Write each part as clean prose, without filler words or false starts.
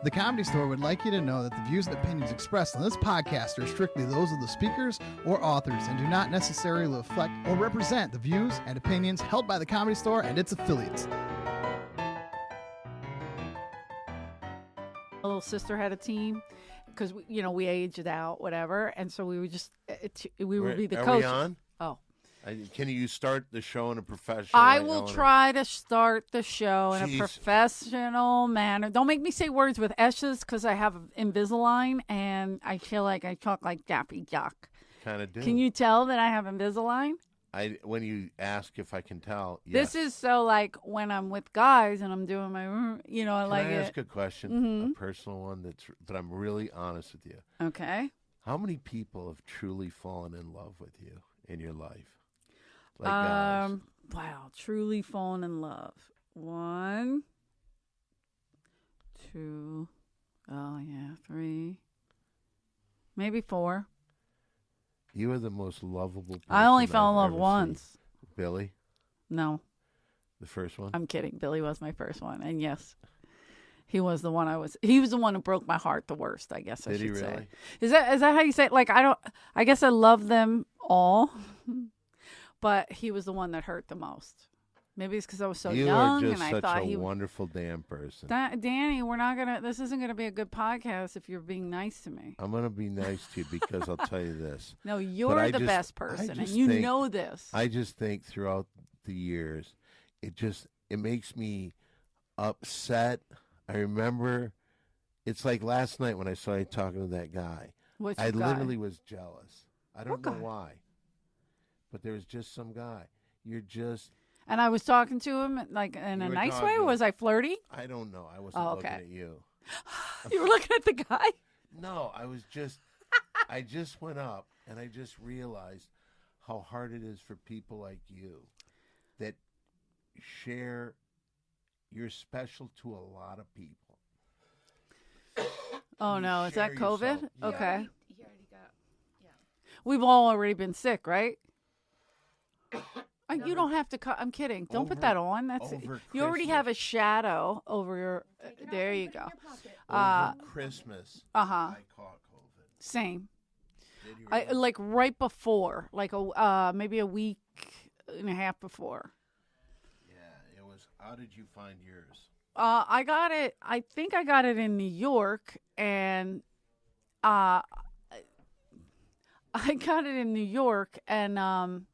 The Comedy Store would like you to know that the views and opinions expressed on this podcast are strictly those of the speakers or authors and do not necessarily reflect or represent the views and opinions held by the Comedy Store and its affiliates. My little sister had a team because we aged out, whatever, and so we would just we would be the coach. Are we on? Oh. Can you start the show in a professional I way, will Eleanor? try to start the show in a professional manner. Don't make me say words with S's because I have Invisalign and I feel like I talk like Daffy Duck. Kind of do. Can you tell that I have Invisalign? When you ask if I can tell, yes. This is so like when I'm with guys and I'm doing my, I Can like I it. ask a question, a personal one but I'm really honest with you. Okay. How many people have truly fallen in love with you in your life? Like guys. Wow, truly fallen in love. 1, 2, 3, maybe 4. You are the most lovable person I only fell in I've love ever once. seen. Billy? No. The first one? I'm kidding. Billy was my first one. And yes, he was the one he was the one who broke my heart the worst, I guess I should say. Did he really? Is that how you say it? Like, I guess I love them all, but he was the one that hurt the most. Maybe it's because I was so young and I thought he was. You are just such a wonderful damn person. Danny, this isn't going to be a good podcast if you're being nice to me. I'm going to be nice to you because I'll tell you this. No, you're the best person and you know this. I just think throughout the years, it makes me upset. I remember, it's like last night when I saw you talking to that guy. I literally was jealous. I don't know why. But there was just some guy. You're just... And I was talking to him like in a nice way? Or was I flirty? I don't know. I wasn't looking at you. You were looking at the guy? No, I just went up and I just realized how hard it is for people like you that share, you're special to a lot of people. Oh, no. Is that COVID? Yourself. Yeah. Okay. He already got, yeah. We've all already been sick, right? You don't have to cut. I'm kidding. Don't put that on. That's you already have a shadow over your. There you go. Over Christmas, I caught COVID. Same. Did you really? Like right before, like maybe a week and a half before. Yeah, it was. How did you find yours? I got it. I think I got it in New York, and I got it in New York, and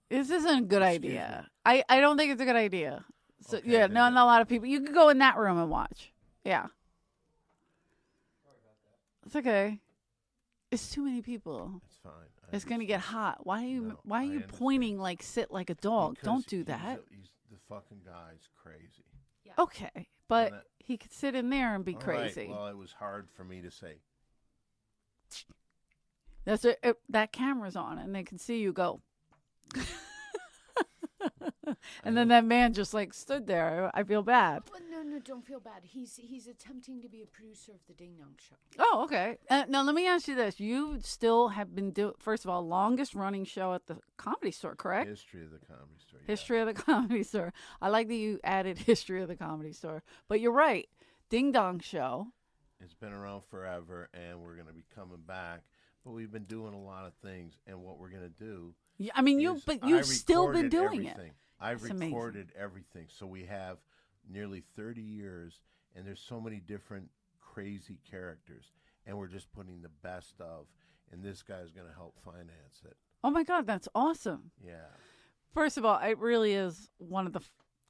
this isn't a good idea. I don't think it's a good idea. So Okay, yeah, not a lot of people. You could go in that room and watch. Yeah. Sorry about that. It's okay. It's too many people. It's fine. It's gonna get hot. Why are you understand. pointing like sit like a dog? Because Don't do that. The fucking guy's crazy. Yeah. Okay, but he could sit in there and be All crazy. Right, well, it was hard for me to say. That's that camera's on, and they can see you go. And then that man just like stood there. I feel bad. Oh, no, don't feel bad. He's attempting to be a producer of the Ding Dong Show. Oh, okay. Now let me ask you this: you still have been doing, first of all, longest running show at the Comedy Store, correct? History of the Comedy Store. History of the Comedy Store. I like that you added History of the Comedy Store, but you're right. Ding Dong Show. It's been around forever, and we're going to be coming back. But we've been doing a lot of things, and what we're going to do. Yeah, I mean, you've still been doing everything. it. I've It's recorded everything. So we have nearly 30 years, and there's so many different crazy characters, and we're just putting the best of, and this guy's going to help finance it. Oh, my God, that's awesome. Yeah. First of all, it really is one of the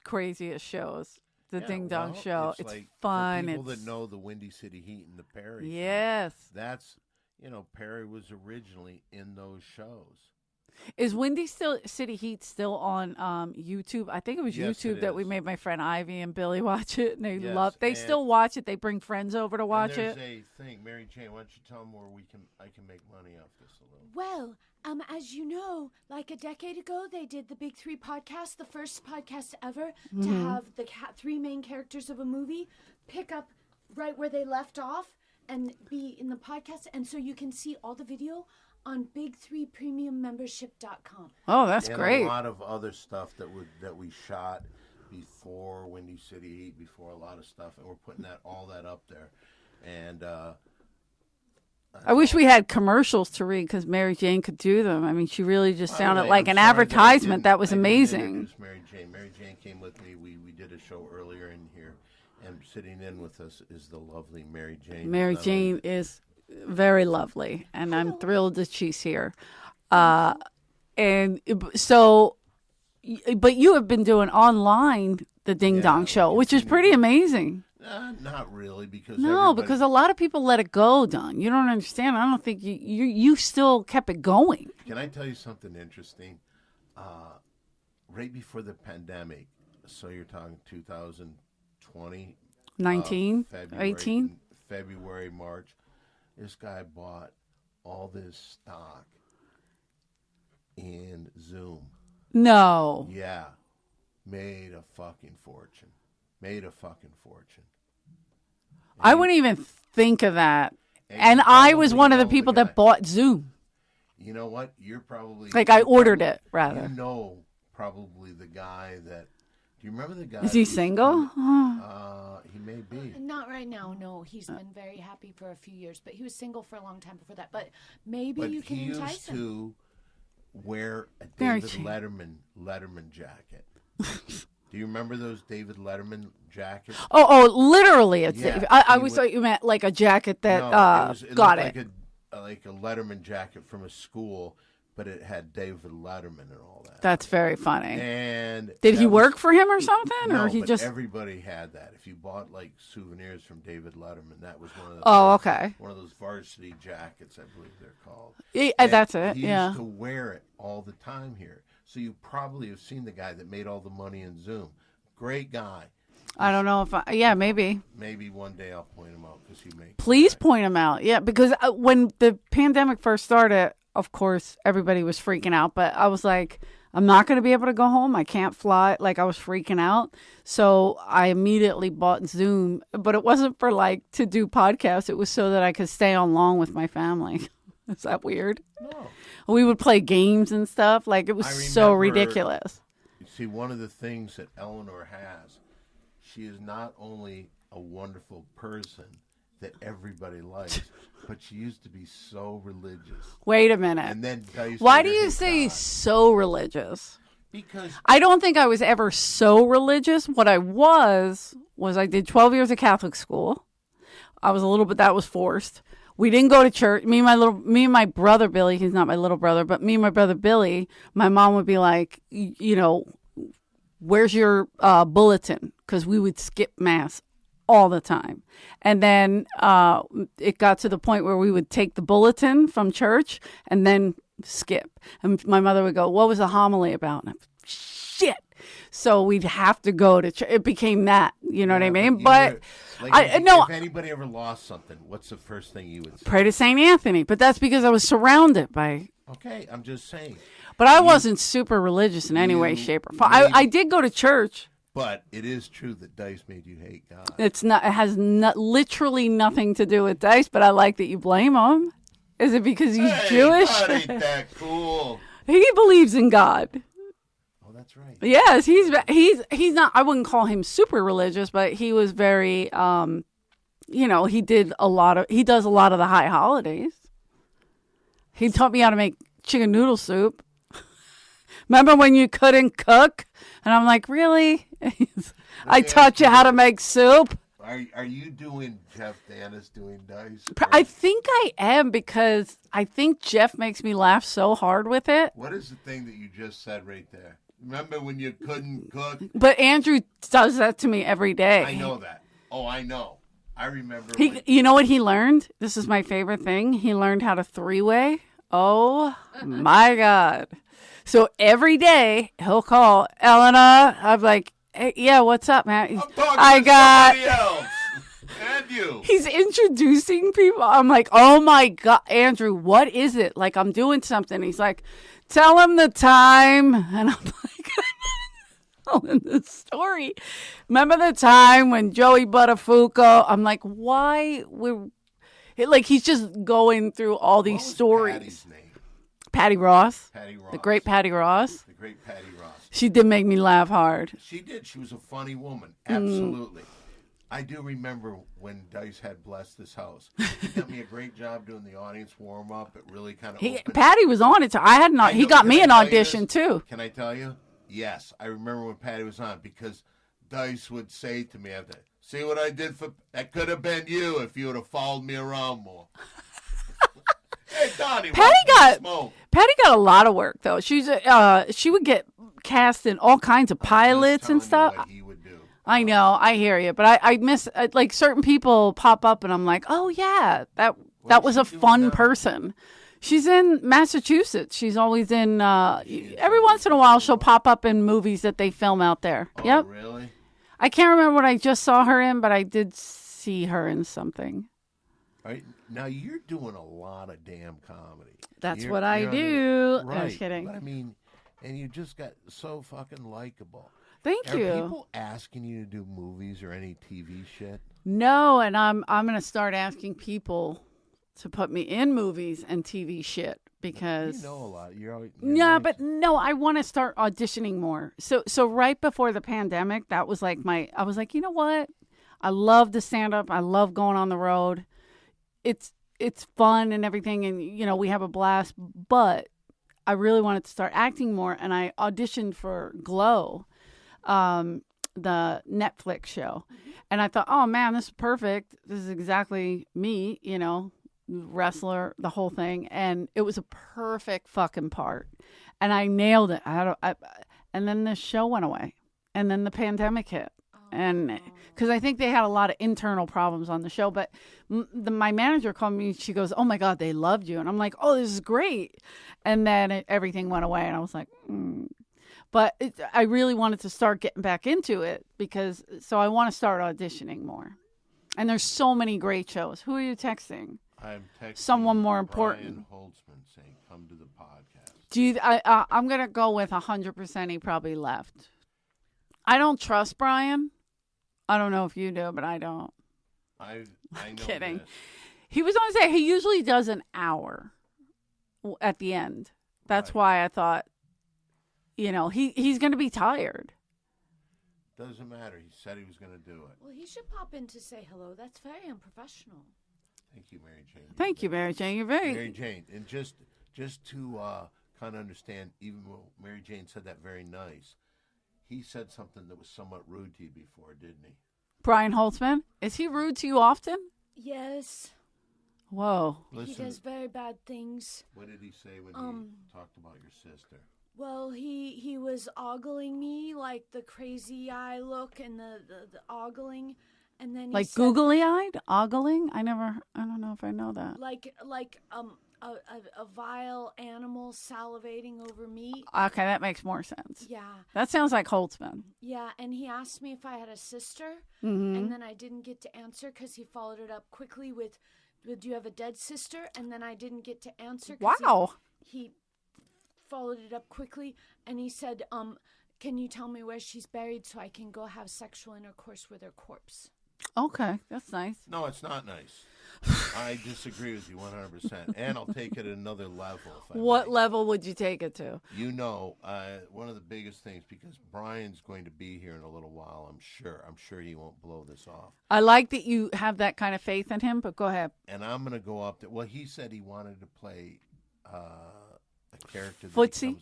craziest shows, the Ding Dong Show. It's like, fun. For people that know the Windy City Heat and the Perry thing, yes. that's, Perry was originally in those shows. Is Windy City Heat still on YouTube? I think it was YouTube that we made my friend Ivy and Billy watch it, and they still watch it. They bring friends over to watch it. There's a thing, Mary Jane. Why don't you tell them where I can make money off this a little? Well, as you know, like a decade ago, they did the Big Three podcast, the first podcast ever to have the three main characters of a movie pick up right where they left off and be in the podcast, and so you can see all the video on big3premiummembership.com. Oh, that's and great. A lot of other stuff that we shot before Windy City Heat, before a lot of stuff, and we're putting all that up there. And I wish we had commercials to read because Mary Jane could do them. I mean, she really just sounded like an advertisement. That was amazing. Mary Jane came with me. We did a show earlier in here, and sitting in with us is the lovely Mary Jane. Mary Jane is very lovely, and I'm thrilled that she's here. And so, but you have been doing online the Ding Dong Show, which is pretty amazing. Not really, because because a lot of people let it go, Don. You don't understand. I don't think you still kept it going. Can I tell you something interesting? Right before the pandemic, so you're talking 2020, 19, 18, February, March. This guy bought all this stock in Zoom. No. Yeah, made a fucking fortune. I wouldn't even think of that. And I was one of the people that bought Zoom. You know what? You're probably... I ordered it, rather. You know probably the guy that... Do you remember the guy? Is he single? He may be. Not right now, no. He's been very happy for a few years, but he was single for a long time before that. But maybe you can entice him. He used to wear a David Letterman jacket. Do you remember those David Letterman jackets? Oh, literally. I always thought you meant like a jacket that got it. Like a Letterman jacket from a school, but it had David Letterman and all that. That's very funny. And did he work for him or something? No, or he but just everybody had that. If you bought like souvenirs from David Letterman, that was one of okay. One of those varsity jackets, I believe they're called. Yeah, that's it. He used to wear it all the time here. So you probably have seen the guy that made all the money in Zoom. Great guy. I don't know if maybe. Maybe one day I'll point him out because he makes. Please point him out. Yeah, because when the pandemic first started, of course, everybody was freaking out. But I was like, I'm not going to be able to go home. I can't fly. Like, I was freaking out. So I immediately bought Zoom. But it wasn't for to do podcasts. It was so that I could stay on long with my family. Is that weird? No. We would play games and stuff. Like, it was so ridiculous. You see, one of the things that Eleanor has, she is not only a wonderful person that everybody likes, but she used to be so religious. Wait a minute. And then why do you say so religious? Because I don't think I was ever so religious. What I was I did 12 years of Catholic school. I was a little bit, that was forced. We didn't go to church. Me and my brother Billy, he's not my little brother, but me and my brother Billy, my mom would be like, where's your bulletin? Because we would skip mass all the time. And then it got to the point where we would take the bulletin from church and then skip. And my mother would go, what was the homily about? And I'm, shit. So we'd have to go to church. It became that, you know what I mean? But if anybody ever lost something, what's the first thing you would say? Pray to St. Anthony. But that's because I was surrounded by... Okay, I'm just saying. But I wasn't super religious in any way, shape, or form. I did go to church. But it is true that Dice made you hate God. It has literally nothing to do with Dice, but I like that you blame him. Is it because he's Jewish? God ain't that cool. He believes in God. Oh, that's right. Yes, he's not. I wouldn't call him super religious, but he was very. He does a lot of the high holidays. He taught me how to make chicken noodle soup. Remember when you couldn't cook? And I'm like, really? I taught you how to make soup. Are you doing Jeff Danis doing Dice? I think I am because I think Jeff makes me laugh so hard with it. What is the thing that you just said right there? Remember when you couldn't cook? But Andrew does that to me every day. I know that. Oh, I know. I remember. You know what he learned? This is my favorite thing. He learned how to three-way. Oh, my God. So every day he'll call Eleanor. I'm like, hey, yeah, what's up, man? I got somebody else. And you. He's introducing people. I'm like, oh my God, Andrew, what is it? Like, I'm doing something. He's like, tell him the time. And I'm like, telling the story. Remember the time when Joey Buttafuoco? I'm like, why? He's just going through all these stories. Patty's name? Patty Ross. Patty Ross. The great Patty Ross. The great Patty Ross. She did make me laugh hard. She did. She was a funny woman. Absolutely. I do remember when Dice had blessed this house. He got me a great job doing the audience warm-up. It really kind of opened. Patty was on it. I had not. He got me an audition, too. Can I tell you? Yes. I remember when Patty was on because Dice would say to me after, see what I did for... That could have been you if you would have followed me around more. Hey, Donnie, Patty got a lot of work, though. She would get cast in all kinds of pilots and stuff. What he would do. I know, I hear you, but I miss like certain people pop up, and I'm like, oh yeah, that was a fun person. She's in Massachusetts. She's always in. Every once in a while, she'll pop up in movies that they film out there. Oh, yep. Really? I can't remember what I just saw her in, but I did see her in something. Right now, you're doing a lot of damn comedy. That's what I do. Right. I was kidding. But I mean, and you just got so fucking likable. Thank you. Are people asking you to do movies or any TV shit? No, and I'm going to start asking people to put me in movies and TV shit because you know a lot. You're but no, I want to start auditioning more. So right before the pandemic, that was like I was like, you know what? I love the stand up. I love going on the road. It's fun and everything, and you know we have a blast. But I really wanted to start acting more, and I auditioned for Glow. The Netflix show. And I thought, oh man, this is perfect. This is exactly me, you know, wrestler, the whole thing. And it was a perfect fucking part. And I nailed it. And then the show went away. And then the pandemic hit. And because I think they had a lot of internal problems on the show. But my manager called me. She goes, oh my God, they loved you. And I'm like, oh, this is great. And then everything went away. And I was like, But I really wanted to start getting back into it so I want to start auditioning more. And there's so many great shows. Who are you texting? I'm texting someone more important. Brian Holtzman saying, come to the podcast. I'm going to go with 100% he probably left. I don't trust Brian. I don't know if you do, but I don't. I know kidding. This. He was on say he usually does an hour at the end. That's why I thought, you know, he's going to be tired. Doesn't matter. He said he was going to do it. Well, he should pop in to say hello. That's very unprofessional. Thank you, Mary Jane. Thank you, Mary Jane. You're very... Mary Jane. And just to kind of understand, even though Mary Jane said that very nice, he said something that was somewhat rude to you before, didn't he? Brian Holtzman? Is he rude to you often? Yes. Whoa. He does very bad things. What did he say when he talked about your sister? Well, he was ogling me, like the crazy eye look and the ogling, and then he like said, googly-eyed ogling. I don't know if I know that. Like a vile animal salivating over meat. Okay, that makes more sense. Yeah, that sounds like Holtzman. Yeah, and he asked me if I had a sister, mm-hmm. and then I didn't get to answer because he followed it up quickly with, "Do you have a dead sister?" And then I didn't get to answer. Wow. He followed it up quickly, and he said, can you tell me where she's buried so I can go have sexual intercourse with her corpse? Okay, that's nice. No, it's not nice. I disagree with you 100%, and I'll take it another level. What level would you take it to? You know, one of the biggest things, because Brian's going to be here in a little while, I'm sure he won't blow this off. I like that you have that kind of faith in him, but go ahead. And I'm going to go up there. Well, he said he wanted to play a character. Footsie?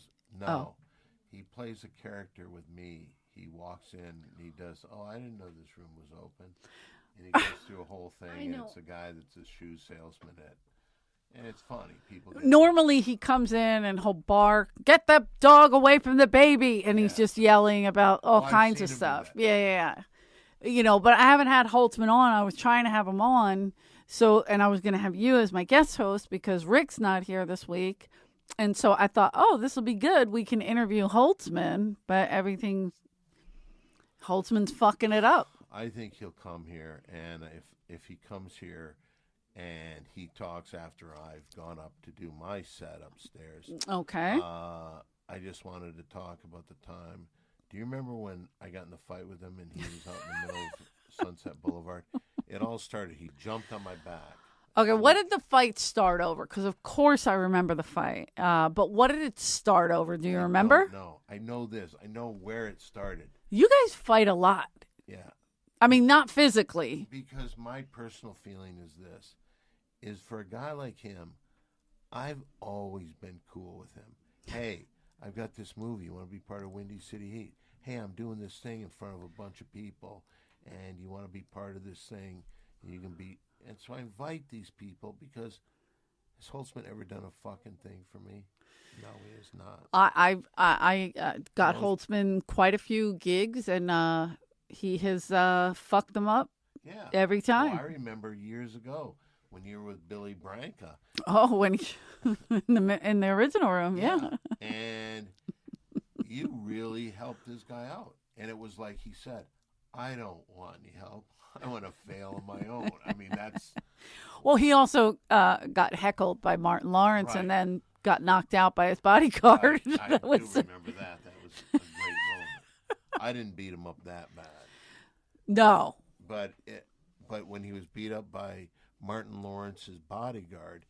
He plays a character with me. He walks in and he does, I didn't know this room was open. And he goes through a whole thing, and it's a guy that's a shoe salesman and it's funny. Normally he comes in and he'll bark, "Get the dog away from the baby," and he's just yelling about all kinds of stuff. Yeah. You know, but I haven't had Holtzman on. I was trying to have him on, and I was going to have you as my guest host because Rick's not here this week. And so I thought, this will be good. We can interview Holtzman, but Holtzman's fucking it up. I think he'll come here, and if he comes here and he talks after I've gone up to do my set upstairs. Okay. I just wanted to talk about the time. Do you remember when I got in the fight with him and he was out in the middle of Sunset Boulevard? It all started, he jumped on my back. Okay, what did the fight start over? Because, of course, I remember the fight. But what did it start over? Do you remember? No, I know this. I know where it started. You guys fight a lot. Yeah. I mean, not physically. Because my personal feeling is this, is for a guy like him, I've always been cool with him. Hey, I've got this movie. You want to be part of Windy City Heat? Hey, I'm doing this thing in front of a bunch of people, and you want to be part of this thing, and you can be... And so I invite these people because has Holtzman ever done a fucking thing for me? No, he has not. I got Holtzman quite a few gigs, and he has fucked them up every time. Oh, I remember years ago when you were with Billy Branca. Oh, when he, in the original room, yeah. And you really helped this guy out. And it was like he said, I don't want any help. I want to fail on my own. I mean, that's... Well, he also got heckled by Martin Lawrence and then got knocked out by his bodyguard. I do remember that. That was a great moment. I didn't beat him up that bad. No. But when he was beat up by Martin Lawrence's bodyguard,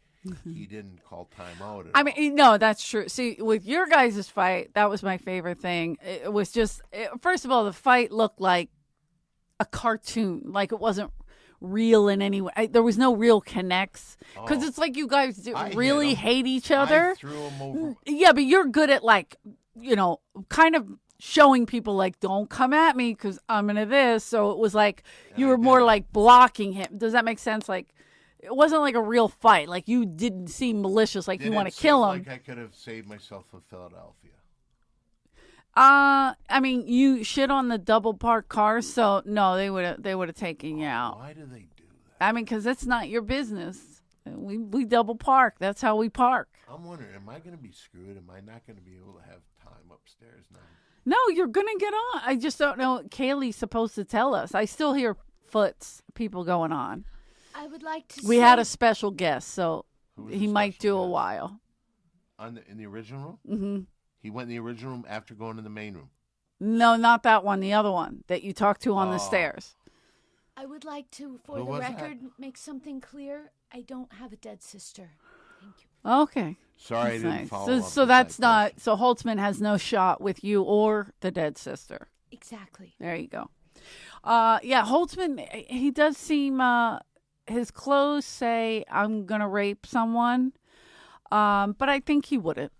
he didn't call timeout at all. mean, no, that's true. See, with your guys' fight, that was my favorite thing. It was just, first of all, the fight looked like a cartoon. Like it wasn't real in any way. There was no real connects. Because it's like you guys really hate each other. I threw him over. Yeah, but you're good at like, kind of showing people like, don't come at me because I'm into this. So it was like you were more like blocking him. Does that make sense? Like it wasn't like a real fight. Like you didn't seem malicious. Like you want to kill him. Like I could have saved myself in Philadelphia. I mean, you shit on the double parked cars, so no, they would have taken you out. Why do they do that? I mean, because it's not your business. We double park. That's how we park. I'm wondering, am I going to be screwed? Am I not going to be able to have time upstairs now? No, you're going to get on. I just don't know. Kaylee's supposed to tell us. I still hear people going on. I would like to. We had a special guest, so he might do guest? a while. In the original room? Mm-hmm. He went in the original room after going in the main room. No, not that one. The other one that you talked to on the stairs. I would like to, for the record, make something clear. I don't have a dead sister. Thank you. Okay. Sorry, that's I didn't nice. follow up. So that's not. Question. So Holtzman has no shot with you or the dead sister. Exactly. There you go. Yeah, Holtzman. He does seem. His clothes say I'm gonna rape someone, but I think he wouldn't.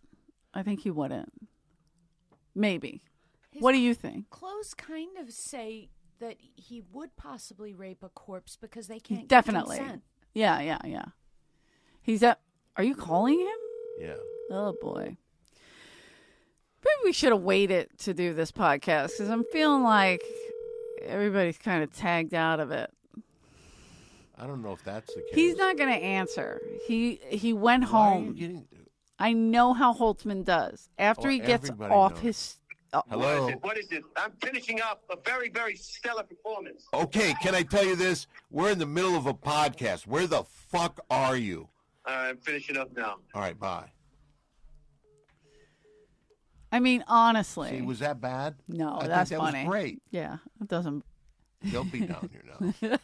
Maybe. What do you think? Clothes kind of say that he would possibly rape a corpse because they can't definitely. Get consent. Yeah. He's at. Are you calling him? Yeah. Oh boy. Maybe we should have waited to do this podcast because I'm feeling like everybody's kind of tagged out of it. I don't know if that's the case. He's not going to answer. He went home. I know how Holtzman does. After he gets off his... Hello? What is this? I'm finishing up a very, very stellar performance. Okay, can I tell you this? We're in the middle of a podcast. Where the fuck are you? I'm finishing up now. All right, bye. I mean, honestly. See, was that bad? No, I that's think that funny. was great. Yeah, it doesn't... He'll be down here now.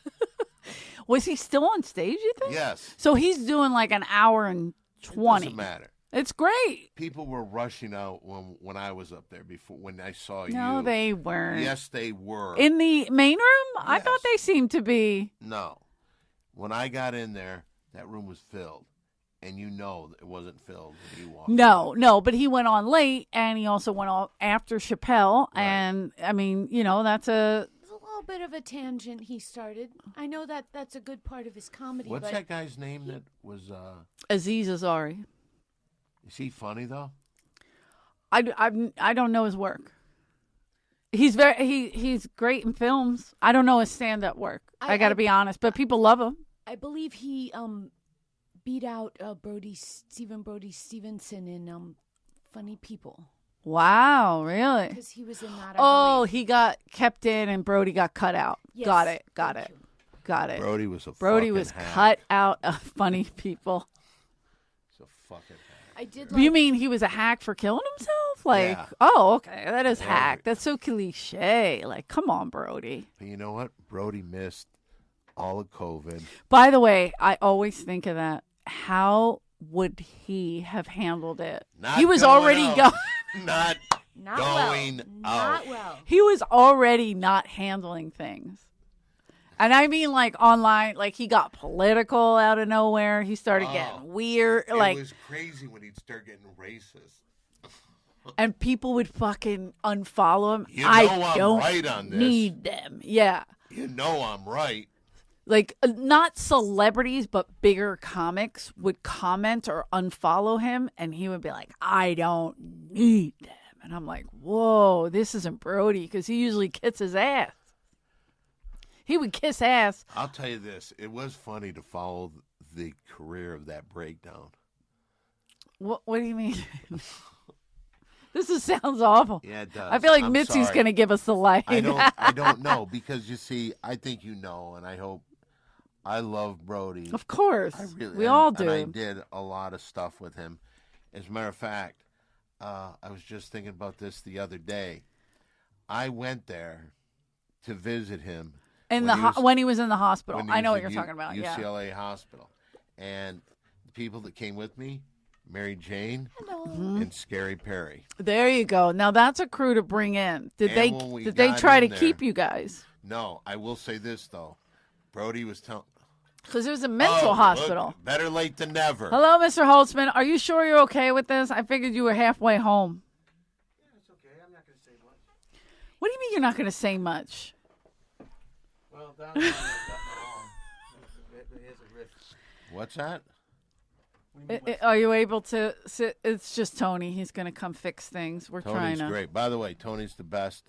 Was he still on stage, you think? Yes. So he's doing like an hour and 20. It doesn't matter. It's great. People were rushing out when I was up there before, when I saw you. No, they weren't. Yes, they were. In the main room? Yes. I thought they seemed to be. No. When I got in there, that room was filled. And you know it wasn't filled when you walked in. No, but he went on late, and he also went off after Chappelle. Right. And, I mean, that's a... Bit of a tangent he started. I know that's a good part of his comedy. What's that guy's name that was Aziz Ansari? Is he funny though? I don't know his work. He's he's great in films. I don't know his stand-up work. I got to be honest, but people love him. I believe he beat out Stephen Brody Stevenson in Funny People. Wow, really? Because he was in that. He got kept in and Brody got cut out. Yes. Got it. Brody was hack. Cut out of Funny People. It's a fucking hack. I did. You mean he was a hack for killing himself? Like, yeah. Oh, okay, that is hack. That's so cliche. Like, come on, Brody. But you know what? Brody missed all of COVID. By the way, I always think of that. How would he have handled it? He was already going. Not Going well. out. Not well. He was already not handling things. And I mean, like, online, like, he got political out of nowhere. He started getting weird. It Like, was crazy when he'd start getting racist. and people would fucking unfollow him. You know I I'm don't right on this. need them. Yeah. You know I'm right. Like, not celebrities, but bigger comics would comment or unfollow him, and he would be like, I don't need them. And I'm like, whoa, this isn't Brody, because he usually kisses ass. He would kiss ass. I'll tell you this. It was funny to follow the career of that breakdown. What do you mean? Sounds awful. Yeah, it does. I feel like I'm Mitzi's sorry. going to give us the line. I don't know, because you see, I think you know, and I hope. I love Brody. Of course. Really, we all do. And I did a lot of stuff with him. As a matter of fact, I was just thinking about this the other day. I went there to visit him When he was in the hospital. when he I know was what you're at talking about. UCLA Hospital. And the people that came with me, Mary Jane and Scary Perry. There you go. Now that's a crew to bring in. Did And when they got try to in there- keep you guys? No, I will say this, though. Brody was telling... Because it was a mental hospital. Look, better late than never. Hello, Mr. Holtzman. Are you sure you're okay with this? I figured you were halfway home. Yeah, it's okay. I'm not going to say much. What do you mean you're not going to say much? Well, down there, I've got my arm. Here's a rift. What's that? What do you mean, Are you able to sit? It's just Tony. He's going to come fix things. We're trying Tony's to. great. By the way, Tony's the best.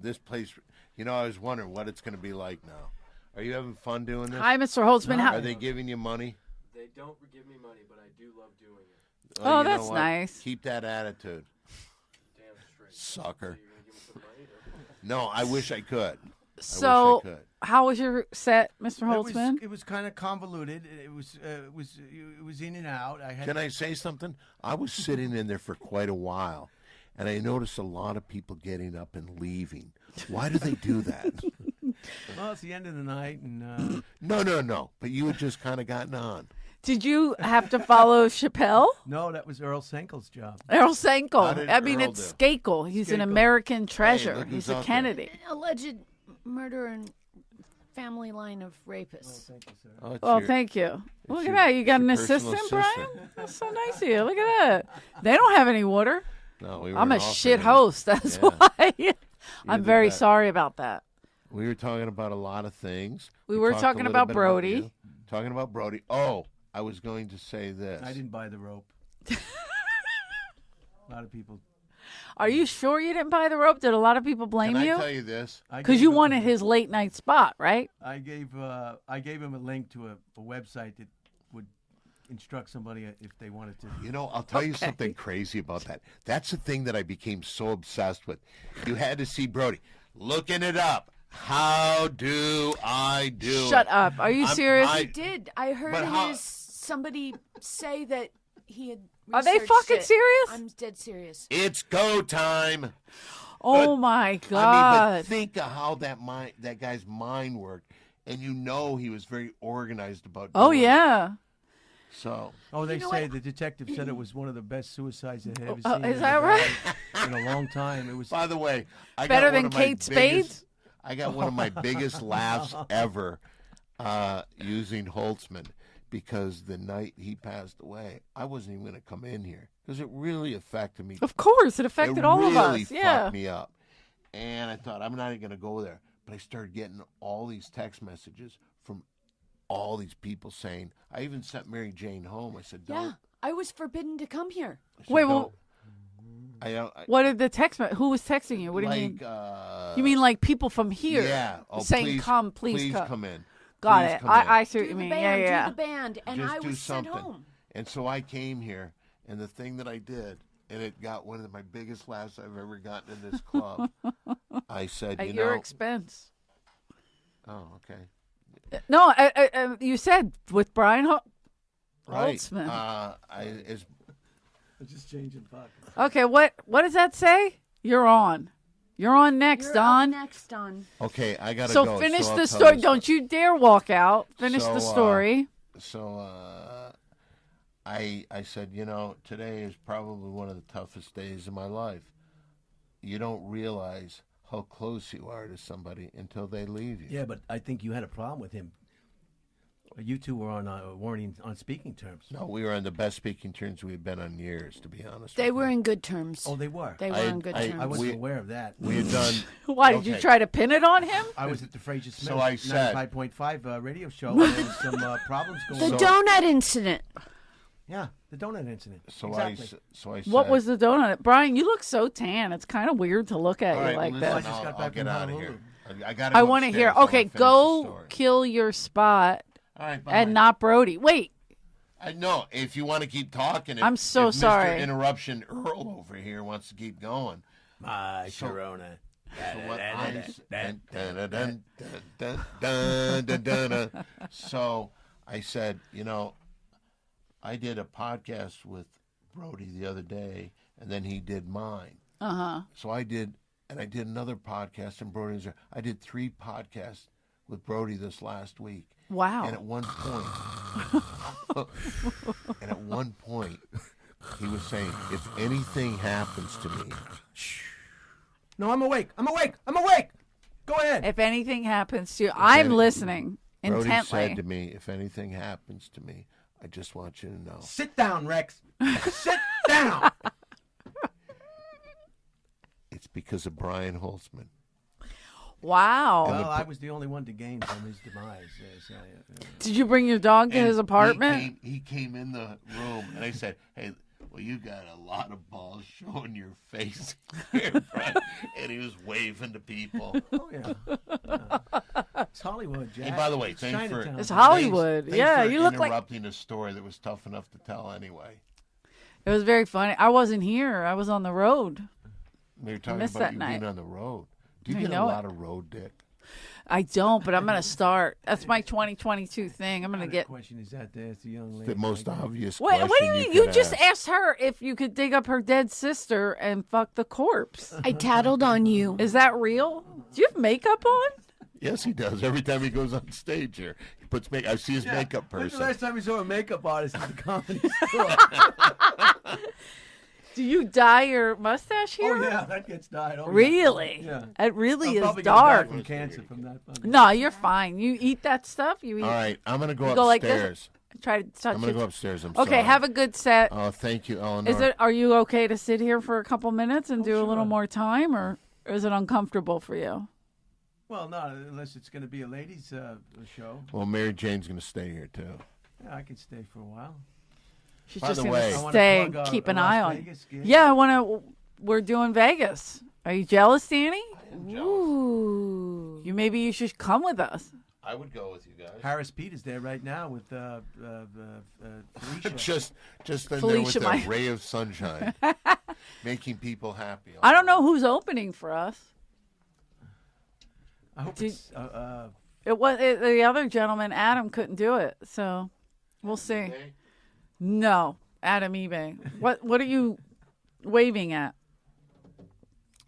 This place, you know, I was wondering what it's going to be like now. Are you having fun doing this? Hi, Mr. Holtzman. Are they giving you money? They don't give me money, but I do love doing it. Oh, you know that's what? nice. Keep that attitude, Damn straight. sucker. So you're going to give me some money? No, I wish I could. So, I wish I could. how was your set, Mr. Holtzman? It was kind of convoluted. It was in and out. Can I say something? I was sitting in there for quite a while, and I noticed a lot of people getting up and leaving. Why do they do that? Well, it's the end of the night, and No. But you had just kind of gotten on. Did you have to follow Chappelle? no, that was Earl Senkel's job. Earl How Senkel. did I mean, Earl it's do? Skakel. He's an Skakel. American treasure. look He's who's a out there. Kennedy. Alleged murder and family line of rapists. Thank you, sir. Oh, it's Well, your- thank you. Look at your- that. You got an your personal assistant, Brian? assistant. That's so nice of you. Look at that. They don't have any water. No, we I'm were a offering shit it. host. That's Yeah. why. I'm the very best. sorry about that. We were talking about a lot of things. We were talked a talking little about bit Brody. you. Talking about Brody. Oh, I was going to say this. I didn't buy the rope. A lot of people. Are you sure you didn't buy the rope? Did a lot of people blame Can I you? tell you this? Because you wanted his late night spot, right? I gave him a link to a website that would instruct somebody if they wanted to. You know, I'll tell you something crazy about that. That's the thing that I became so obsessed with. You had to see Brody. Looking it up. How do I do Shut it? up. Are you serious? I- I did. I heard But how- somebody say that he had. Are they researched fucking it. serious? I'm dead serious. It's go time. Oh my I mean, God. but think of how that guy's mind worked, and you know he was very organized about. Oh doing it. yeah. So Oh, they know say what? the detective said it was one of the best suicides they had ever Oh, seen. is in that a- right? In a long time. It was. by the way, I Better got one than of my Kate Spade? I got one of my biggest laughs ever using Holtzman, because the night he passed away, I wasn't even going to come in here because it really affected me. Of course, it affected it all really of us. Yeah. fucked me up. And I thought, I'm not even going to go there. But I started getting all these text messages from all these people saying, I even sent Mary Jane home. I said, don't. Yeah, I was forbidden to come here. I said, Wait, don't. well, I don't. what did the text? Who was texting you? What do you mean? You mean like people from here? Yeah. Oh, saying, please, "Come, please come." come in. Got Please it. come in. I see what Do you the mean. band, Yeah. do the band, and Just I do was sent something. home. And so I came here, and the thing that I did, and it got one of my biggest laughs I've ever gotten in this club. I said, At you your know. expense. Oh, okay. No, you said with Brian Right. Holtzman. Just changing fuck. Okay, what does that say? You're on. You're on next, You're Don. up next, Don. Okay, I gotta So go. finish I'll the tell story. you Don't you dare walk out. Finish So, the story. I said, today is probably one of the toughest days of my life. You don't realize how close you are to somebody until they leave you. Yeah, but I think you had a problem with him. You two were weren't on speaking terms. No, we were on the best speaking terms we've been on years, to be honest. They with were you. in good terms. Oh, they were. They were on good terms. I wasn't aware of that. We had done. Why, did you okay. try to pin it on him? I was at the Fraser Smith So I said- 95.5 radio show, and there was some problems going The on. donut incident. Yeah, the donut incident. So exactly. I said. What was the donut? Brian, you look so tan. It's kind of weird to look at All you right, like listen, that. I just got I'll back get from out of Honolulu. here. I gotta. I go want to upstairs. hear. I wanna Okay, finish the go story. kill your spot All right, bye. and not Brody. Wait. I know. If you want to keep talking, I'm so if sorry. Mr. Interruption Earl over here wants to keep going. My So- Corona. So I said, I did a podcast with Brody the other day, and then he did mine. So I did another podcast, and Brody was there. I did 3 podcasts with Brody this last week. Wow. And at one point, he was saying, if anything happens to me, No, I'm awake. Go ahead. If anything happens to you, I'm listening Brody intently. said to me, if anything happens to me, I just want you to know. Sit down, Rex. Sit down. It's because of Brian Holtzman. Wow. Well, I was the only one to gain from his demise. Yes, Did you bring your dog to And his apartment? He came in the room, and I said, hey, well, you got a lot of balls showing your face here, Brian. And he was waving to people. Oh, yeah. It's Hollywood, Jack. Hey, by the way, It's thanks for Chinatown. It's Hollywood. Thanks Yeah, for you look like. interrupting a story that was tough enough to tell anyway. It was very funny. I wasn't here. I was on the road. We were talking missed about that you night. being on the road. Do you I get a know it. lot of road dick? I don't, but I'm going to start. That's my 2022 thing. I'm going to What get. question is that to ask a young lady? The most like that? obvious Wait, question what do you mean? You could just ask. asked her if you could dig up her dead sister and fuck the corpse. I tattled on you. Is that real? Do you have makeup on? Yes, he does. Every time he goes on stage here, he puts makeup. I see his makeup When's the person. last time you saw a makeup artist at the comedy store? Do you dye your mustache here? Oh, yeah, that gets dyed. Oh, yeah. Really? Yeah. It really I'm is probably gonna die dark. from cancer from that. Fucking- No, you're fine. You eat that stuff? You eat. All right, I'm going to go You go like this? upstairs. Try to touch I'm going it. to go upstairs. I'm Okay, sorry. have a good set. Oh, thank you, Eleanor. Is it? Are you okay to sit here for a couple minutes and do a little sure. more time, or is it uncomfortable for you? Well, not unless it's going to be a ladies' show. Well, Mary Jane's going to stay here, too. Yeah, I can stay for a while. She's By just the gonna way- I wanna stay plug and a- keep a an Las eye on. Vegas gig. Yeah, I want to. We're doing Vegas. Are you jealous, Danny? Ooh. Maybe you should come with us. I would go with you guys. Harris Pete is there right now with Felicia. just in Felicia, there with my- a ray of sunshine, making people happy. I don't know who's opening for us. I hope Did- it's The other gentleman, Adam, couldn't do it, so we'll see. No, Adam eBay. What are you waving at?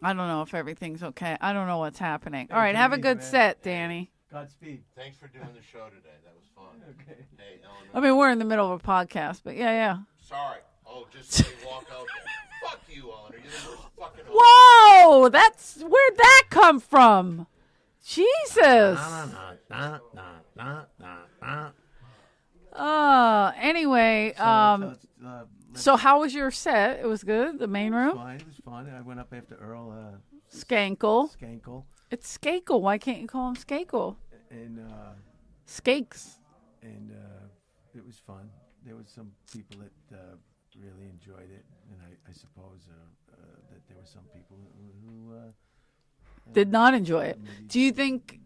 I don't know if everything's okay. I don't know what's happening. All right, have a good set, Danny. Godspeed. Thanks for doing the show today. That was fun. Okay. Hey, Eleanor. I mean, we're in the middle of a podcast, but yeah. Sorry. Oh, just so you walk out there. Fuck you, Eleanor. You're the worst fucking. Whoa, where'd that come from? Jesus. Anyway, so how was your set? It was good. The main room. Fine. It was fun. I went up after Earl Skankle. Skankle It's Skakel. Why can't you call him Skakel? and Skakes. it was fun. There was some people that really enjoyed it, and I suppose that there were some people who Did not enjoy it. Do you think?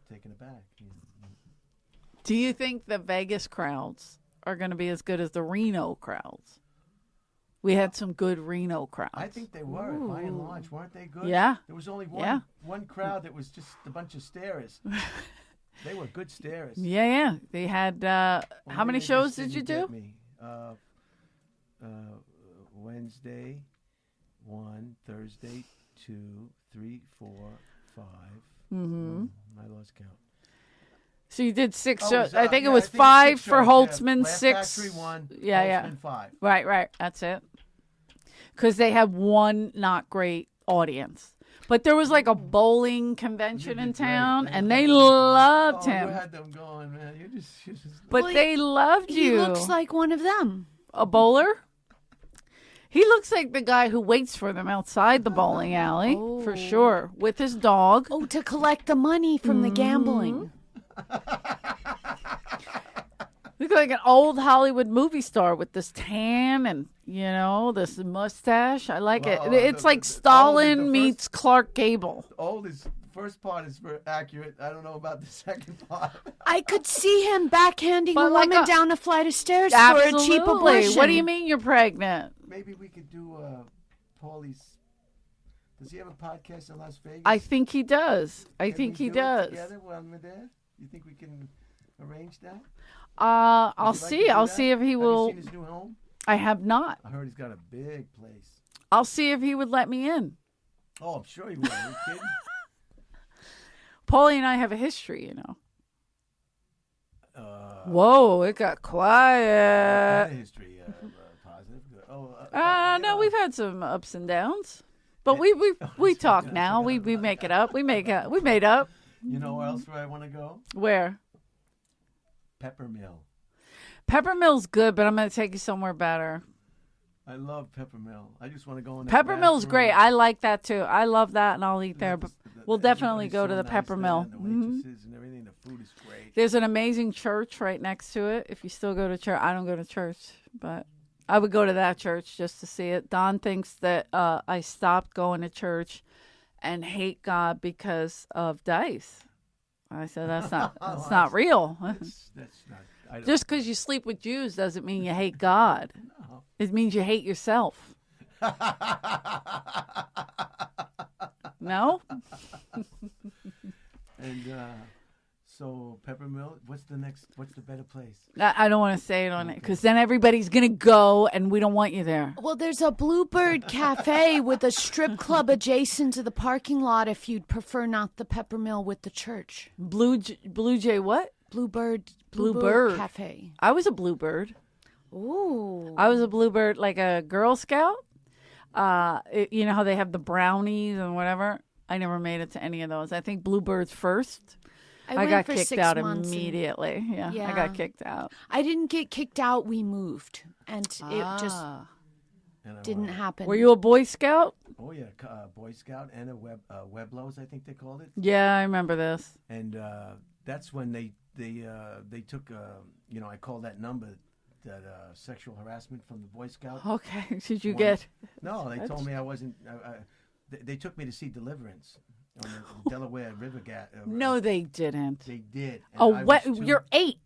taken aback. Do you think the Vegas crowds are going to be as good as the Reno crowds? We had some good Reno crowds. I think they were, by and large, weren't they good? Yeah. There was only Yeah. one crowd that was just a bunch of starers. They were good starers. Yeah. They had. Well, How many maybe they shows just did you didn't do? get me. Wednesday, 1, Thursday, 2, 3, 4, 5. I lost count. So you did 6 Oh, shows. it was, I think yeah, it was I think it was 5 6 for shows, Holtzman, yeah. 6. Laugh Factory 1, Yeah. Holtzman 5. Right. That's it. Because they had one not great audience. But there was like a bowling convention in town, and they loved him. You had them going, man. You're just But they loved you. He looks like one of them. A bowler? He looks like the guy who waits for them outside the bowling alley, for sure, with his dog. Oh, to collect the money from the gambling. Look like an old Hollywood movie star with this tan and, this mustache. I like it. It's like Stalin meets Clark Gable. First part is very accurate. I don't know about the second part. I could see him backhanding But a like woman down a flight of stairs Absolutely. for a cheap abortion. What do you mean you're pregnant? Maybe we could do Paulie's. Does he have a podcast in Las Vegas? I think he does. Can think we he do it does. Together when we're there? You think we can arrange that? I'll Would you like see. to do I'll that? see if he Have will. you seen his new home? I have not. I heard he's got a big place. I'll see if he would let me in. Oh, I'm sure he will. Are you kidding? Paulie and I have a history, Whoa, it got quiet. Kind of history, positive. No, we've had some ups and downs, but we talk now. We make it up. We made up. You know where else I want to go? Where? Peppermill. Peppermill's good, but I'm going to take you somewhere better. I love Peppermill. I just want to go in there. Peppermill's great. I like that too. I love that, and I'll eat there. But we'll definitely go to the Peppermill. The waitresses and everything. The food is great. There's an amazing church right next to it. If you still go to church, I don't go to church, but I would go to that church just to see it. Don thinks that I stopped going to church and hate God because of dice. I said that's not real. That's not. Just because you sleep with Jews doesn't mean you hate God. No. It means you hate yourself. No? And so Peppermill, what's the better place? I don't want to say it on it because then everybody's going to go and we don't want you there. Well, there's a Bluebird Cafe with a strip club adjacent to the parking lot if you'd prefer not the Peppermill with the church. Blue Jay what? Bluebird Cafe. I was a bluebird. Ooh. I was a bluebird, like a Girl Scout. You know how they have the brownies and whatever? I never made it to any of those. I think bluebirds first. I got kicked out immediately. Yeah, I got kicked out. I didn't get kicked out. We moved. And it just didn't happen. Were you a Boy Scout? Oh, yeah. Boy Scout and a Weblos, I think they called it. Yeah, I remember this. And that's when they took, I called that number, that sexual harassment from the Boy Scout. Okay. Did you get? No, they told me I wasn't. They took me to see Deliverance on the Delaware River. No, they didn't. They did. And you're 8.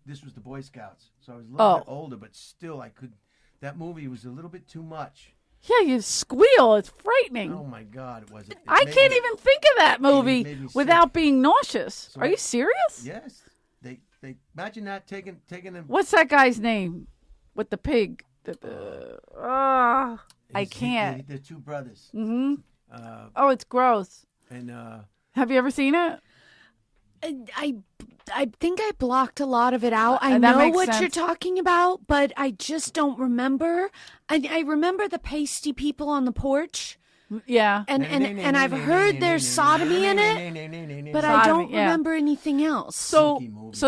This was the Boy Scouts, so I was a little bit older, but still I could. That movie was a little bit too much. Yeah, you squeal. It's frightening. Oh my God, it was. I can't even think of that movie without being nauseous. So Are you serious? Yes. They imagine that taking them. What's that guy's name with the pig? I can't. They're two brothers. Mm-hmm. It's gross. And have you ever seen it? I think I blocked a lot of it out. I know what you're talking about, but I just don't remember. I remember the pasty people on the porch. Yeah. And I've heard there's sodomy in it, but I don't remember anything else. So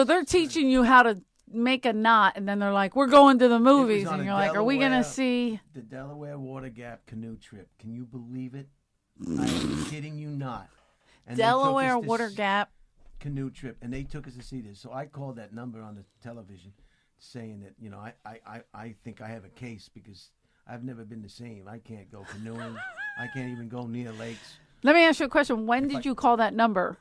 they're teaching you how to make a knot, and then they're like, we're going to the movies, and you're like, are we going to see the Delaware Water Gap canoe trip? Can you believe it? I'm kidding you not. And Delaware Water Gap canoe trip, and they took us to see this. So I called that number on the television saying that, I think I have a case because I've never been the same. I can't go canoeing. I can't even go near lakes. Let me ask you a question. When did you call that number?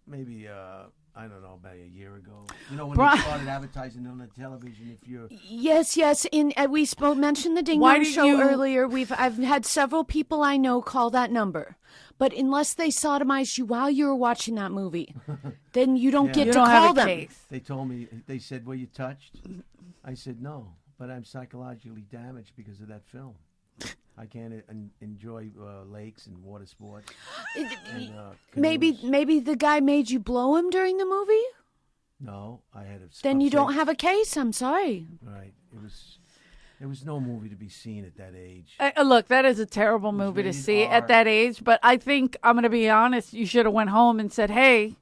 Maybe, I don't know, about a year ago. When they started advertising on the television, if you're... Yes. We mentioned the Ding Dong Show earlier. I've had several people I know call that number. But unless they sodomized you while you were watching that movie, then you don't get to call them. Case. They told me, they said, were you touched? I said, no, but I'm psychologically damaged because of that film. I can't enjoy lakes and water sports. Maybe the guy made you blow him during the movie? No, I had a. Then you don't have a case. I'm sorry. Right. There was no movie to be seen at that age. Look, that is a terrible movie to see at that age. But I think, I'm going to be honest, you should have went home and said, hey,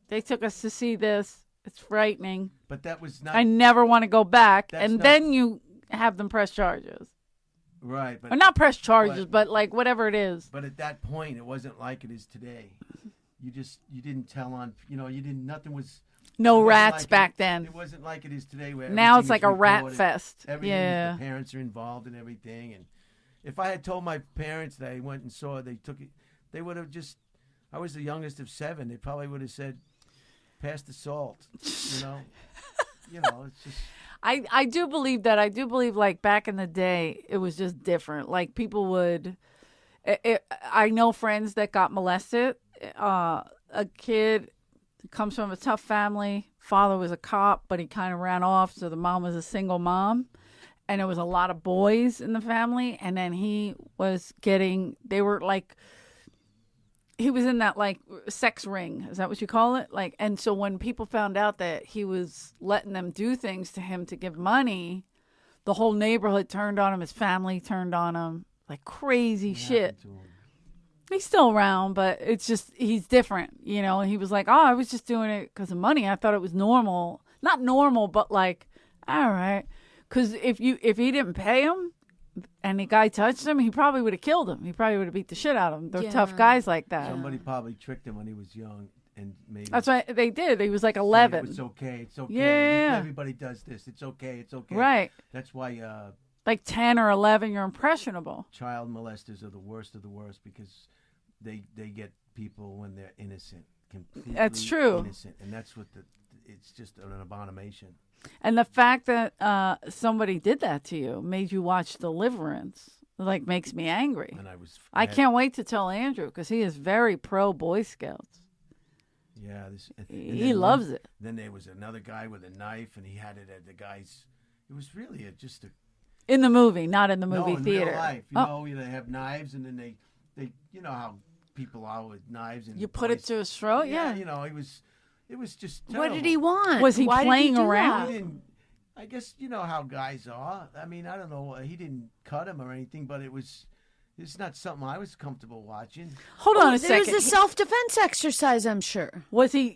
they took us to see this. It's frightening. But that was not. I never want to go back. And then you have them press charges. Right. Or not press charges, but like whatever it is. But at that point, it wasn't like it is today. You didn't tell on, nothing was. No rats back then. It wasn't like it is today. Where now it's like a rat recorded. fest. Everything, the parents are involved in everything. And if I had told my parents that I went and saw it, they took it, they would have just, I was the youngest of 7. They probably would have said, pass the salt, it's just. I do believe that. I do believe, like, back in the day, it was just different. Like, people would... I know friends that got molested. A kid comes from a tough family. Father was a cop, but he kind of ran off, so the mom was a single mom. And there was a lot of boys in the family. And then he was getting... They were, like... He was in that, like, sex ring. Is that what you call it? Like, and so when people found out that he was letting them do things to him to give money, the whole neighborhood turned on him. His family turned on him. Like crazy shit. He's still around, but it's just, he's different, And he was like, oh, I was just doing it because of money. I thought it was normal. Not normal, but like, all right. Because if he didn't pay him, and the guy touched him, he probably would have killed him. He probably would have beat the shit out of him. They're tough guys like that. Somebody probably tricked him when he was young and made. That's right. They did. He was like 11. It's okay. It's okay. Yeah. Everybody does this. It's okay. It's okay. Right. That's why. Like 10 or 11, you're impressionable. Child molesters are the worst of the worst because they get people when they're innocent. Completely that's true. Innocent, and that's what it's just an abomination. And the fact that somebody did that to you made you watch Deliverance, like, makes me angry. And I can't wait to tell Andrew because he is very pro Boy Scouts. Yeah, he loves it. Then there was another guy with a knife, and he had it at the guy's. It was really just a. In the movie, not in the movie theater. Real life, they have knives, and then they, how people are with knives and. You put it to his throat, yeah. It was just terrible. What did he want? Was he Why playing did he do around? That? I guess you know how guys are. I mean, I don't know. He didn't cut him or anything, but it's not something I was comfortable watching. Hold on a second. It was a self-defense exercise, I'm sure. Was he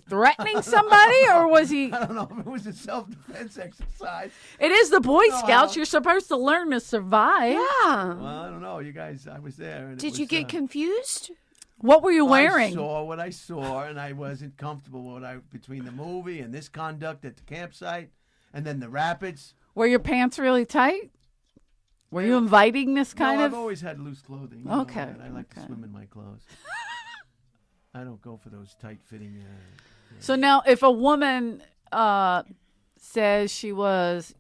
threatening somebody or was he? I don't know if it was a self-defense exercise. It is the Boy Scouts. You're supposed to learn to survive. Yeah. Well, I don't know. You guys, I was there. And Did you get confused? What were you wearing? I saw what I saw, and I wasn't comfortable between the movie and this conduct at the campsite, and then the rapids. Were your pants really tight? Were you inviting this kind of? I've always had loose clothing. Okay. I like to swim in my clothes. I don't go for those tight-fitting. So now, if a woman says she was,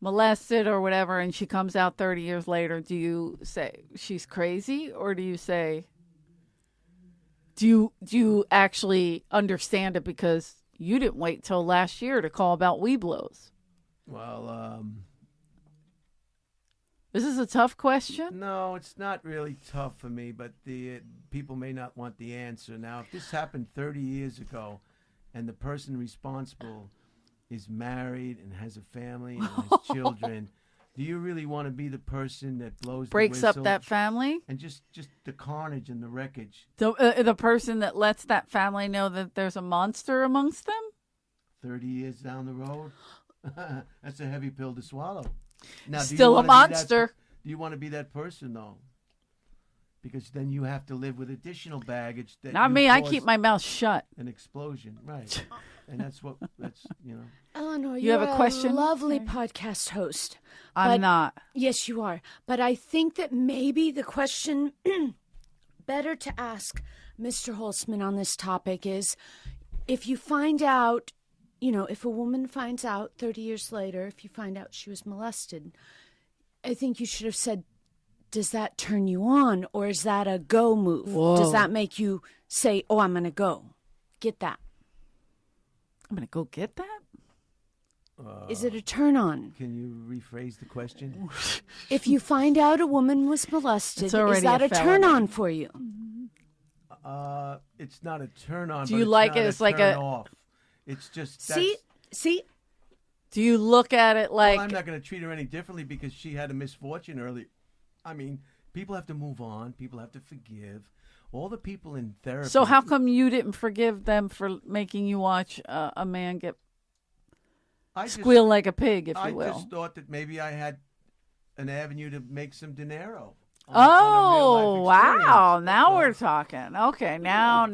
molested or whatever, and she comes out 30 years later, do you say she's crazy, or do you say, do you actually understand it because you didn't wait till last year to call about Weeblos? Well, This is a tough question. No, it's not really tough for me, but the people may not want the answer. Now, if this happened 30 years ago and the person responsible is married and has a family and has children, do you really want to be the person that breaks the up that family? And just the carnage and the wreckage. The person that lets that family know that there's a monster amongst them? 30 years down the road? That's a heavy pill to swallow. Now, still a monster. Do you want to be that person, though? Because then you have to live with additional baggage. Not me. I keep my mouth shut. An explosion, right? And that's. Eleanor, you have a question? Lovely podcast host. I'm not. Yes, you are. But I think that maybe the question better to ask Mr. Holtzman on this topic is, if you find out, if a woman finds out 30 years later, if you find out she was molested, I think you should have said, does that turn you on, or is that a go move? Whoa. Does that make you say, oh, I'm going to go get that? I'm going to go get that? Is it a turn on? Can you rephrase the question? If you find out a woman was molested, is that a turn on for you? It's not a turn on. Do you but like it's it not as a like turn a- off? It's just See. Do you look at it like? Well, I'm not going to treat her any differently because she had a misfortune early. I mean, people have to move on. People have to forgive. All the people in therapy. So how come you didn't forgive them for making you watch a man get squeal like a pig, if you will? I just thought that maybe I had an avenue to make some dinero. Oh, wow. Now we're talking. Okay, now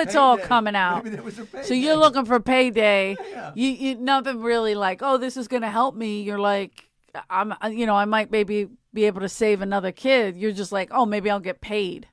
it's all coming out. Maybe there was a payday. So you're looking for payday. Yeah. You nothing really like, oh, this is going to help me. You're like, I might maybe be able to save another kid. You're just like, oh, maybe I'll get paid.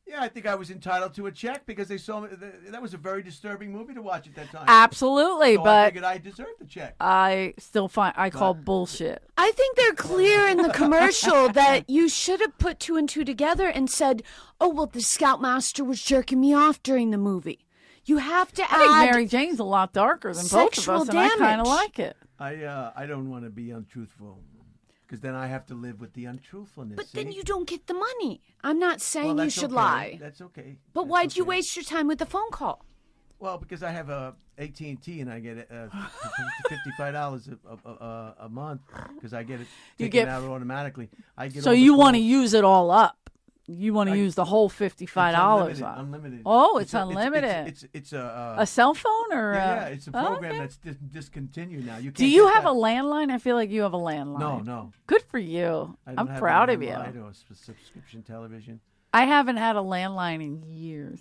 Yeah, I think I was entitled to a check because they saw me. That was a very disturbing movie to watch at that time. Absolutely, so I but figured I deserved the check. I still call bullshit. I think they're clear in the commercial that you should have put two and two together and said, oh, well, the Scoutmaster was jerking me off during the movie. You have to I think add Mary Jane's a lot darker than both of sexual us, and I kind of damage. like it. I don't want to be untruthful because then I have to live with the untruthfulness. But see? then you don't get the money. I'm not saying Well, you that's should okay. lie. That's okay. But That's why'd you okay. waste your time with the phone call? Well, because I have a AT&T and I get $55 a month because I get it taken out automatically. I get. So all the you want to calls. use it all up? You want to use the whole $55 up? Unlimited. Oh, it's unlimited. It's a cell phone or yeah, it's a program okay. that's discontinued now. You can't Do you get have that. a landline? I feel like you have a landline. No. Good for you. I don't I'm have proud a of you. landline or a subscription television. I haven't had a landline in years,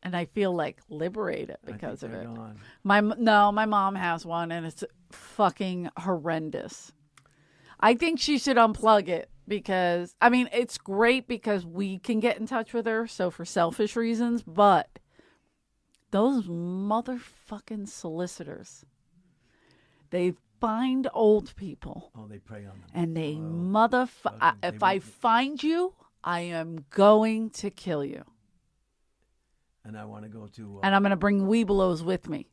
and I feel like liberated because of it. Gone. My mom has one, and it's fucking horrendous. I think she should unplug it because, I mean, it's great because we can get in touch with her, so for selfish reasons, but those motherfucking solicitors, they find old people. Oh, they prey on them. And they if I find you, I am going to kill you. And I want to go to. And I'm going to bring Weebelows with me.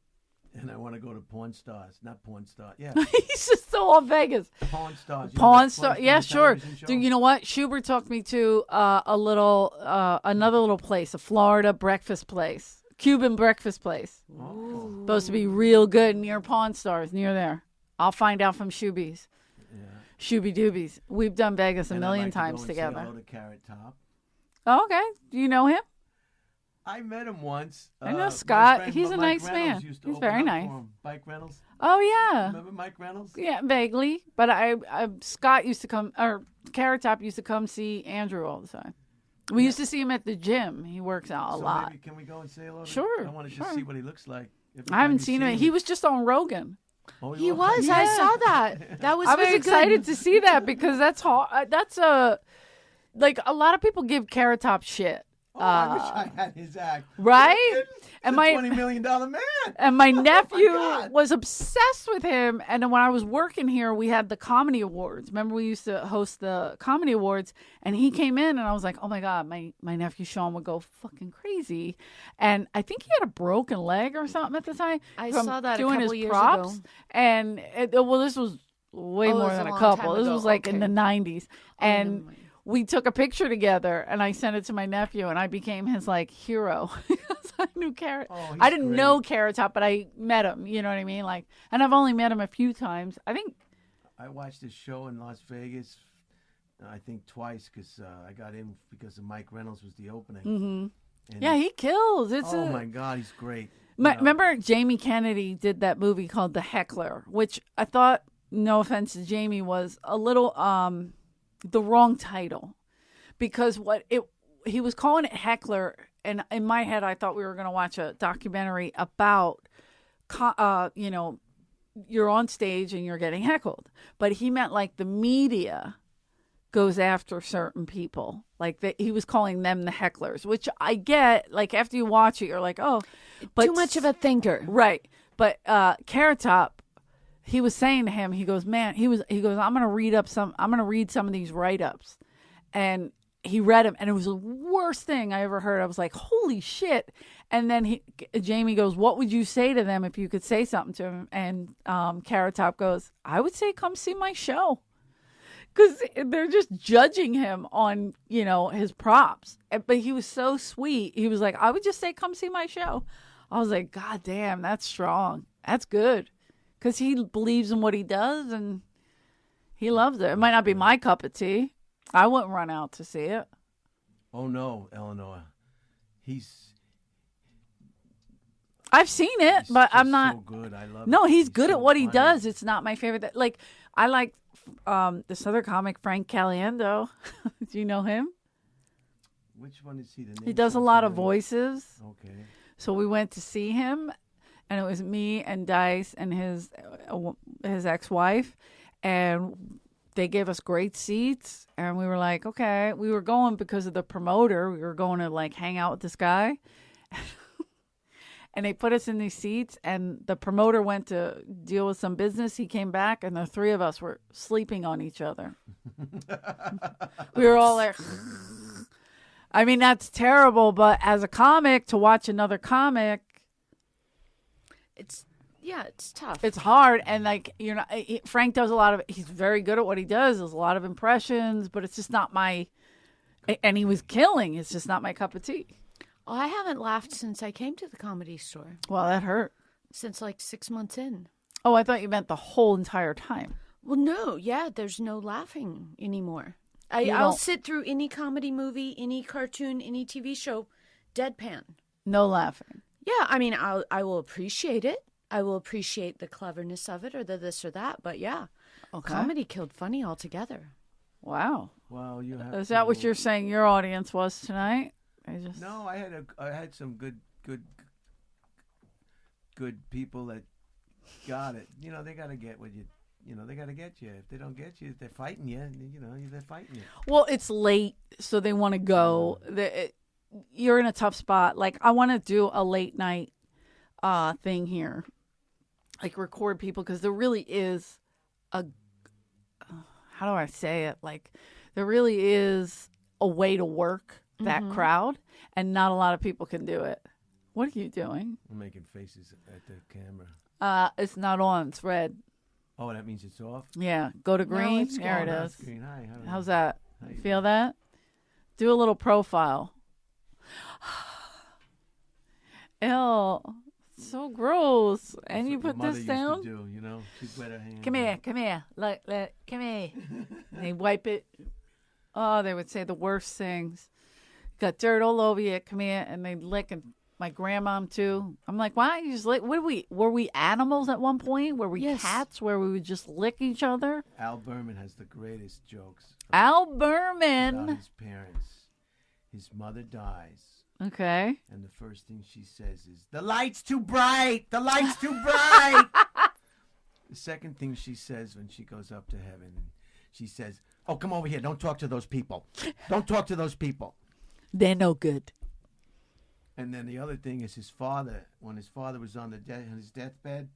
And I want to go to Pawn Stars. Not Pawn Star. Yeah. He's just so all Vegas. Pawn Stars. Pawn Star. Yeah, sure. Dude, you know what? Schubert took me to another little place, a Florida breakfast place, Cuban breakfast place. Oh. Supposed to be real good near Pawn Stars, near there. I'll find out from Shubies. Yeah. Shooby Doobies. We've done Vegas a And million I'd like times to go and together. Say hello to Carrot Top. Oh, okay. Do you know him? I met him once. I know my Scott. friend He's a Mike nice Reynolds man. used to He's open very up nice. for him. Mike Reynolds. Oh, yeah. Remember Mike Reynolds? Yeah, vaguely. But Scott used to come, or Carrot Top used to come see Andrew all the time. We used to see him at the gym. He works out a lot. Maybe can we go and say hello? Sure, I want to just see what he looks like. I haven't seen him. He was just on Rogan. Oh, He was. I saw that. That was I was very excited good. to see that because that's like a lot of people give Carrot Top shit. Oh, I wish I had his act. Right? And my $20 million man. And my nephew God. was obsessed with him. And then when I was working here, we had the comedy awards. Remember, we used to host the comedy awards. And he came in, and I was like, "Oh my god, my nephew Sean would go fucking crazy." And I think he had a broken leg or something at the time. I from saw that a doing couple his years props. ago. And this was way Oh, it more was a than a long couple. time This ago. was like in Okay. the 90s. And never mind. we took a picture together, and I sent it to my nephew, and I became his like hero because I knew Carrot. Oh, he's I didn't great. know Carrot Top, but I met him. You know what I mean? Like, and I've only met him a few times. I think. I watched his show in Las Vegas, I think twice, because I got in because of Mike Reynolds was the opening. Mm-hmm. Yeah, he kills. It's Oh my God, he's great. Remember, Jamie Kennedy did that movie called The Heckler, which I thought, no offense to Jamie, was a little the wrong title, because he was calling it Heckler, and in my head I thought we were going to watch a documentary about you're on stage and you're getting heckled, but he meant like the media goes after certain people, like that he was calling them the hecklers, which I get. Like after you watch it, you're like, oh, but Too much of a thinker. right? But Carrot Top, he was saying to him, he goes, man, he goes, I'm gonna read some of these write-ups, and he read them, and it was the worst thing I ever heard. I was like, holy shit. And then Jamie goes, what would you say to them if you could say something to him? And Carrot Top goes, I would say, come see my show. Because they're just judging him on, his props. But he was so sweet. He was like, I would just say, come see my show. I was like, God damn, that's strong. That's good. Because he believes in what he does, and he loves it. It might not be my cup of tea. I wouldn't run out to see it. Oh, no, Eleanor. I've seen it, but I'm not. So good. I love no, it. he's good so at what he funny. does. It's not my favorite. Like, I like this other comic, Frank Caliendo. Do you know him? Which one is he? He does a lot of voices. Okay. So we went to see him, and it was me and Dice and his ex-wife, and they gave us great seats, and we were like, okay. We were going because of the promoter. We were going to, like, hang out with this guy. And they put us in these seats, and the promoter went to deal with some business. He came back, and the three of us were sleeping on each other. We were all like, I mean, that's terrible, but as a comic, to watch another comic, it's tough. It's hard, and like Frank does a lot of. He's very good at what he does. There's a lot of impressions, but it's just not my. And he was killing. It's just not my cup of tea. Oh, I haven't laughed since I came to the Comedy Store. Well, that hurt. Since like 6 months in. Oh, I thought you meant the whole entire time. Well, no, yeah, there's no laughing anymore. I'll sit through any comedy movie, any cartoon, any TV show, deadpan. No laughing. Yeah, I mean, I will appreciate it. I will appreciate the cleverness of it, or the this or that. But yeah, comedy killed funny altogether. Wow. Well, you have. Is that what you're saying your audience was tonight? No, I had some good people that got it. They got to get what you. They got to get you. If they don't get you, they're fighting you. They're fighting you. Well, it's late, so they want to go. You're in a tough spot. Like, I want to do a late night thing here, like record people, because there really is how do I say it? Like, there really is a way to work that crowd, and not a lot of people can do it. What are you doing? I'm making faces at the camera. It's not on. It's red. Oh, that means it's off? Yeah. Go to green. it's there it gone. is. Green. Hi. How's that? How you Feel that? Do a little profile. Ew. So gross. And you put this down? She'd wet her hand. Come here. Look, come here. They wipe it. Oh, they would say the worst things. Got dirt all over you. Come here. And they lick, and my grandmom too. I'm like, why don't you just lick? Were we animals at one point? Were we cats where we would just lick each other? Al Berman has the greatest jokes. Al Berman. About his parents. His mother dies. Okay. And the first thing she says is, "The light's too bright! The light's too bright!" The second thing she says when she goes up to heaven, she says, "Oh, come over here. Don't talk to those people. Don't talk to those people. They're no good." And then the other thing is his father, when his father was on his deathbed,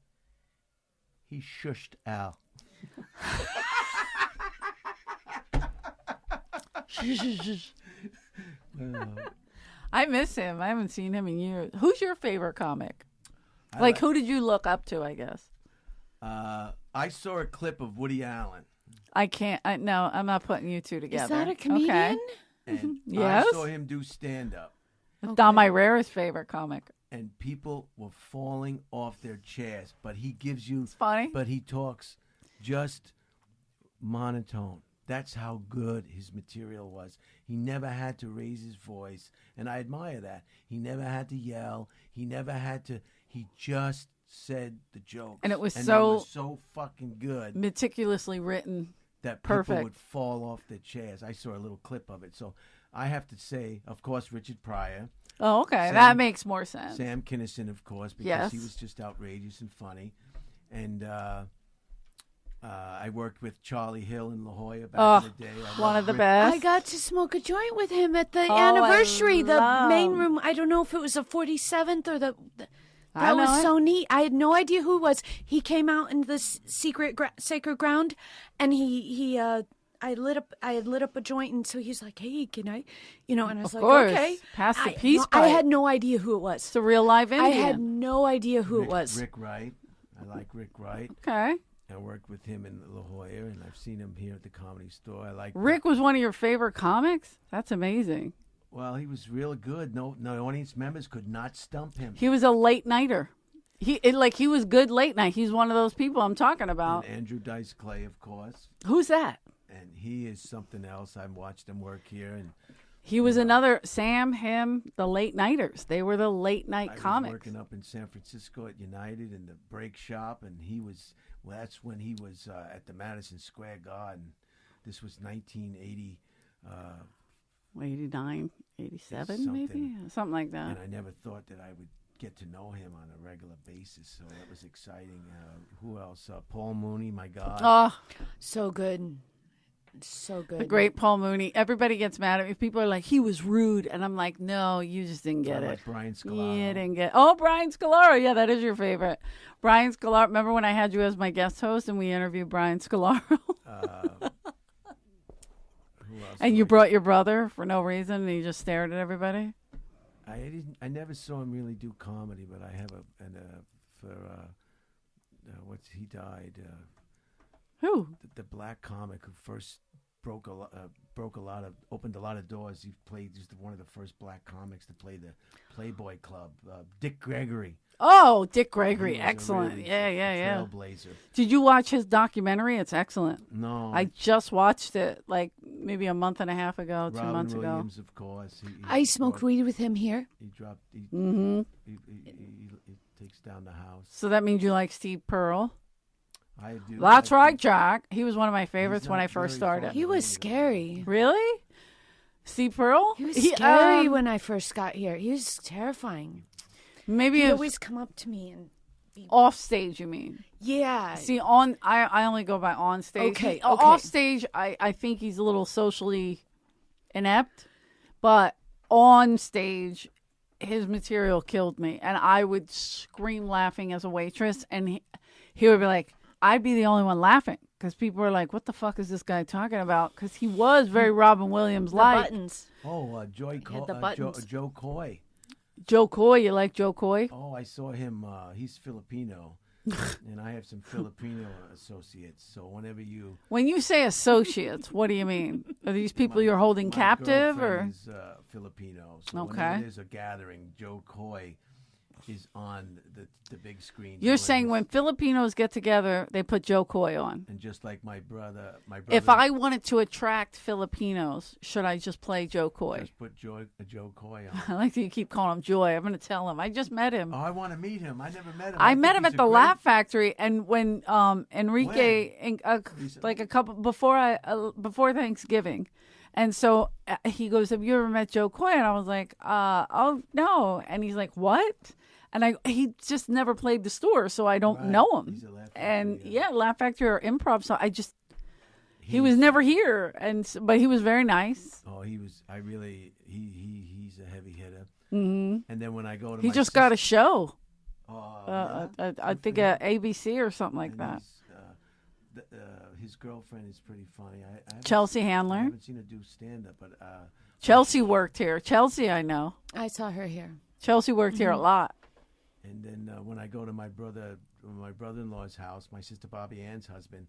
he shushed Al. I miss him. I haven't seen him in years. Who's your favorite comic? Who did you look up to, I guess? I saw a clip of Woody Allen. I can't. No, I'm not putting you two together. Is that a comedian? Okay. And Yes? I saw him do stand-up. It's not my rarest favorite comic. And people were falling off their chairs. But he gives you... It's funny. But he talks just monotone. That's how good his material was. He never had to raise his voice. And I admire that. He never had to yell. He never had to... He just said the jokes. And it was they so... were so fucking good. Meticulously written. That people Perfect. would fall off their chairs. I saw a little clip of it. So I have to say, of course, Richard Pryor. Oh, okay. That makes more sense. Sam Kinison, of course, because he was just outrageous and funny. And I worked with Charlie Hill in La Jolla back in the day. One of the best. I got to smoke a joint with him at the anniversary, the main room. I don't know if it was the 47th or the... That was so neat. I had no idea who it was. He came out into the sacred ground, and he I lit up a joint, and so he's like, "Hey, can I?" And I was Of like, course. "Okay." Pass the peace I pipe. had no idea who it was. It's a real live Indian. I had no idea who it was. Rick Wright. I like Rick Wright. Okay. I worked with him in La Jolla, and I've seen him here at the Comedy Store. I like Rick was one of your favorite comics? That's amazing. Well, he was real good. No audience members could not stump him. He was a late nighter. He was good late night. He's one of those people I'm talking about. And Andrew Dice Clay, of course. Who's that? And he is something else. I've watched him work here, and He was another him, the late nighters. They were the late night comics. I was working up in San Francisco at United in the break shop, and he was. Well, that's when he was at the Madison Square Garden. This was 1980. 89, 87, maybe? Something like that. And I never thought that I would get to know him on a regular basis, so that was exciting. Who else? Paul Mooney, my God. Oh, So good. So good. the great Paul Mooney. Everybody gets mad at me. People are like, he was rude. And I'm like, no, you just didn't get I it. like Brian Scalaro. You didn't get Oh, Brian Scalaro. Yeah, that is your favorite. Brian Scalaro. Remember when I had you as my guest host and we interviewed Brian Scalaro? Who else? And you brought your brother for no reason and he just stared at everybody? I never saw him really do comedy, but I have he died. Who? The black comic who first opened a lot of doors. He played just one of the first black comics to play the Playboy Club. Dick Gregory. Oh, Dick Gregory. He was a Excellent. really Yeah. trailblazer. Did you watch his documentary? It's excellent. No, I just watched it like maybe a month and a half ago, 2 Robin months Williams, of course. I smoked weed with him here. He dropped. He takes down the house. So that means you like Steve Pearl? I do. That's right, Jack. He was one of my favorites when not I first very started. fun. He was scary. Really? Steve Pearl? He was scary when I first got here. He was terrifying. Maybe He'd it's always come up to me and off stage, you mean? yeah. See, I only go by on stage. Okay, He- okay. Off stage, I think he's a little socially inept, but on stage, his material killed me, and I would scream laughing as a waitress, and he would be like, I'd be the only one laughing because people were like, "What the fuck is this guy talking about?" Because he was very Robin Williams The like. buttons. Oh, the buttons. Joe Coy. Joe Coy, you like Joe Coy? Oh, I saw him. He's Filipino, and I have some Filipino associates. So whenever you When you say associates, what do you mean? Are these people you're holding my captive, or girlfriend is Filipino? So Okay. whenever there's a gathering, Joe Coy is on the big screen. you're doing saying his- when Filipinos get together, they put Joe Coy on? and just like my brother. If I wanted to attract Filipinos, should I just play Joe Coy? just put Joe Coy on. I like that you keep calling him Joy. I'm going to tell him. I just met him. Oh, I want to meet him. I never met him. I think met him he's at the a great- Laugh Factory, and when Enrique, Recently? like a couple before Thanksgiving, and so he goes, "Have you ever met Joe Coy?" And I was like, "Oh no," and he's like, "What?" And he just never played the store, so I don't Right. know him. He's a Laugh Factory And guy. yeah, Laugh Factory or improv. So he was never here, but he was very nice. Oh, he was. I really. He's a heavy hitter. Mm-hmm. And then when I go to, He my just got a show. yeah? I think at ABC or something like And that. his girlfriend is pretty funny. I haven't- Chelsea I Handler. haven't seen her do stand up, but Chelsea worked here. Chelsea, I know. I saw her here. Chelsea worked here a lot. and then when I go to my brother-in-law's house, my sister Bobby Ann's husband,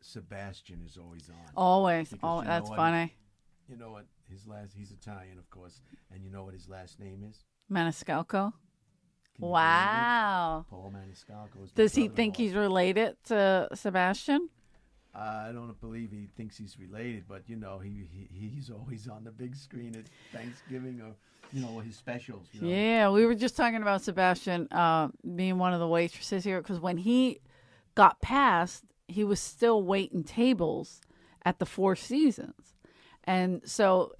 Sebastian is always on. Always. Because Oh, you know that's what? funny. You know what he's Italian, of course, and you know what his last name is? Maniscalco. Can you believe it? Wow. Paul Maniscalco. is my Does he think brother-in-law. he's related to Sebastian? I don't believe he thinks he's related, but he's always on the big screen at Thanksgiving or his specials. Yeah, we were just talking about Sebastian being one of the waitresses here because when he got passed, he was still waiting tables at the Four Seasons. And so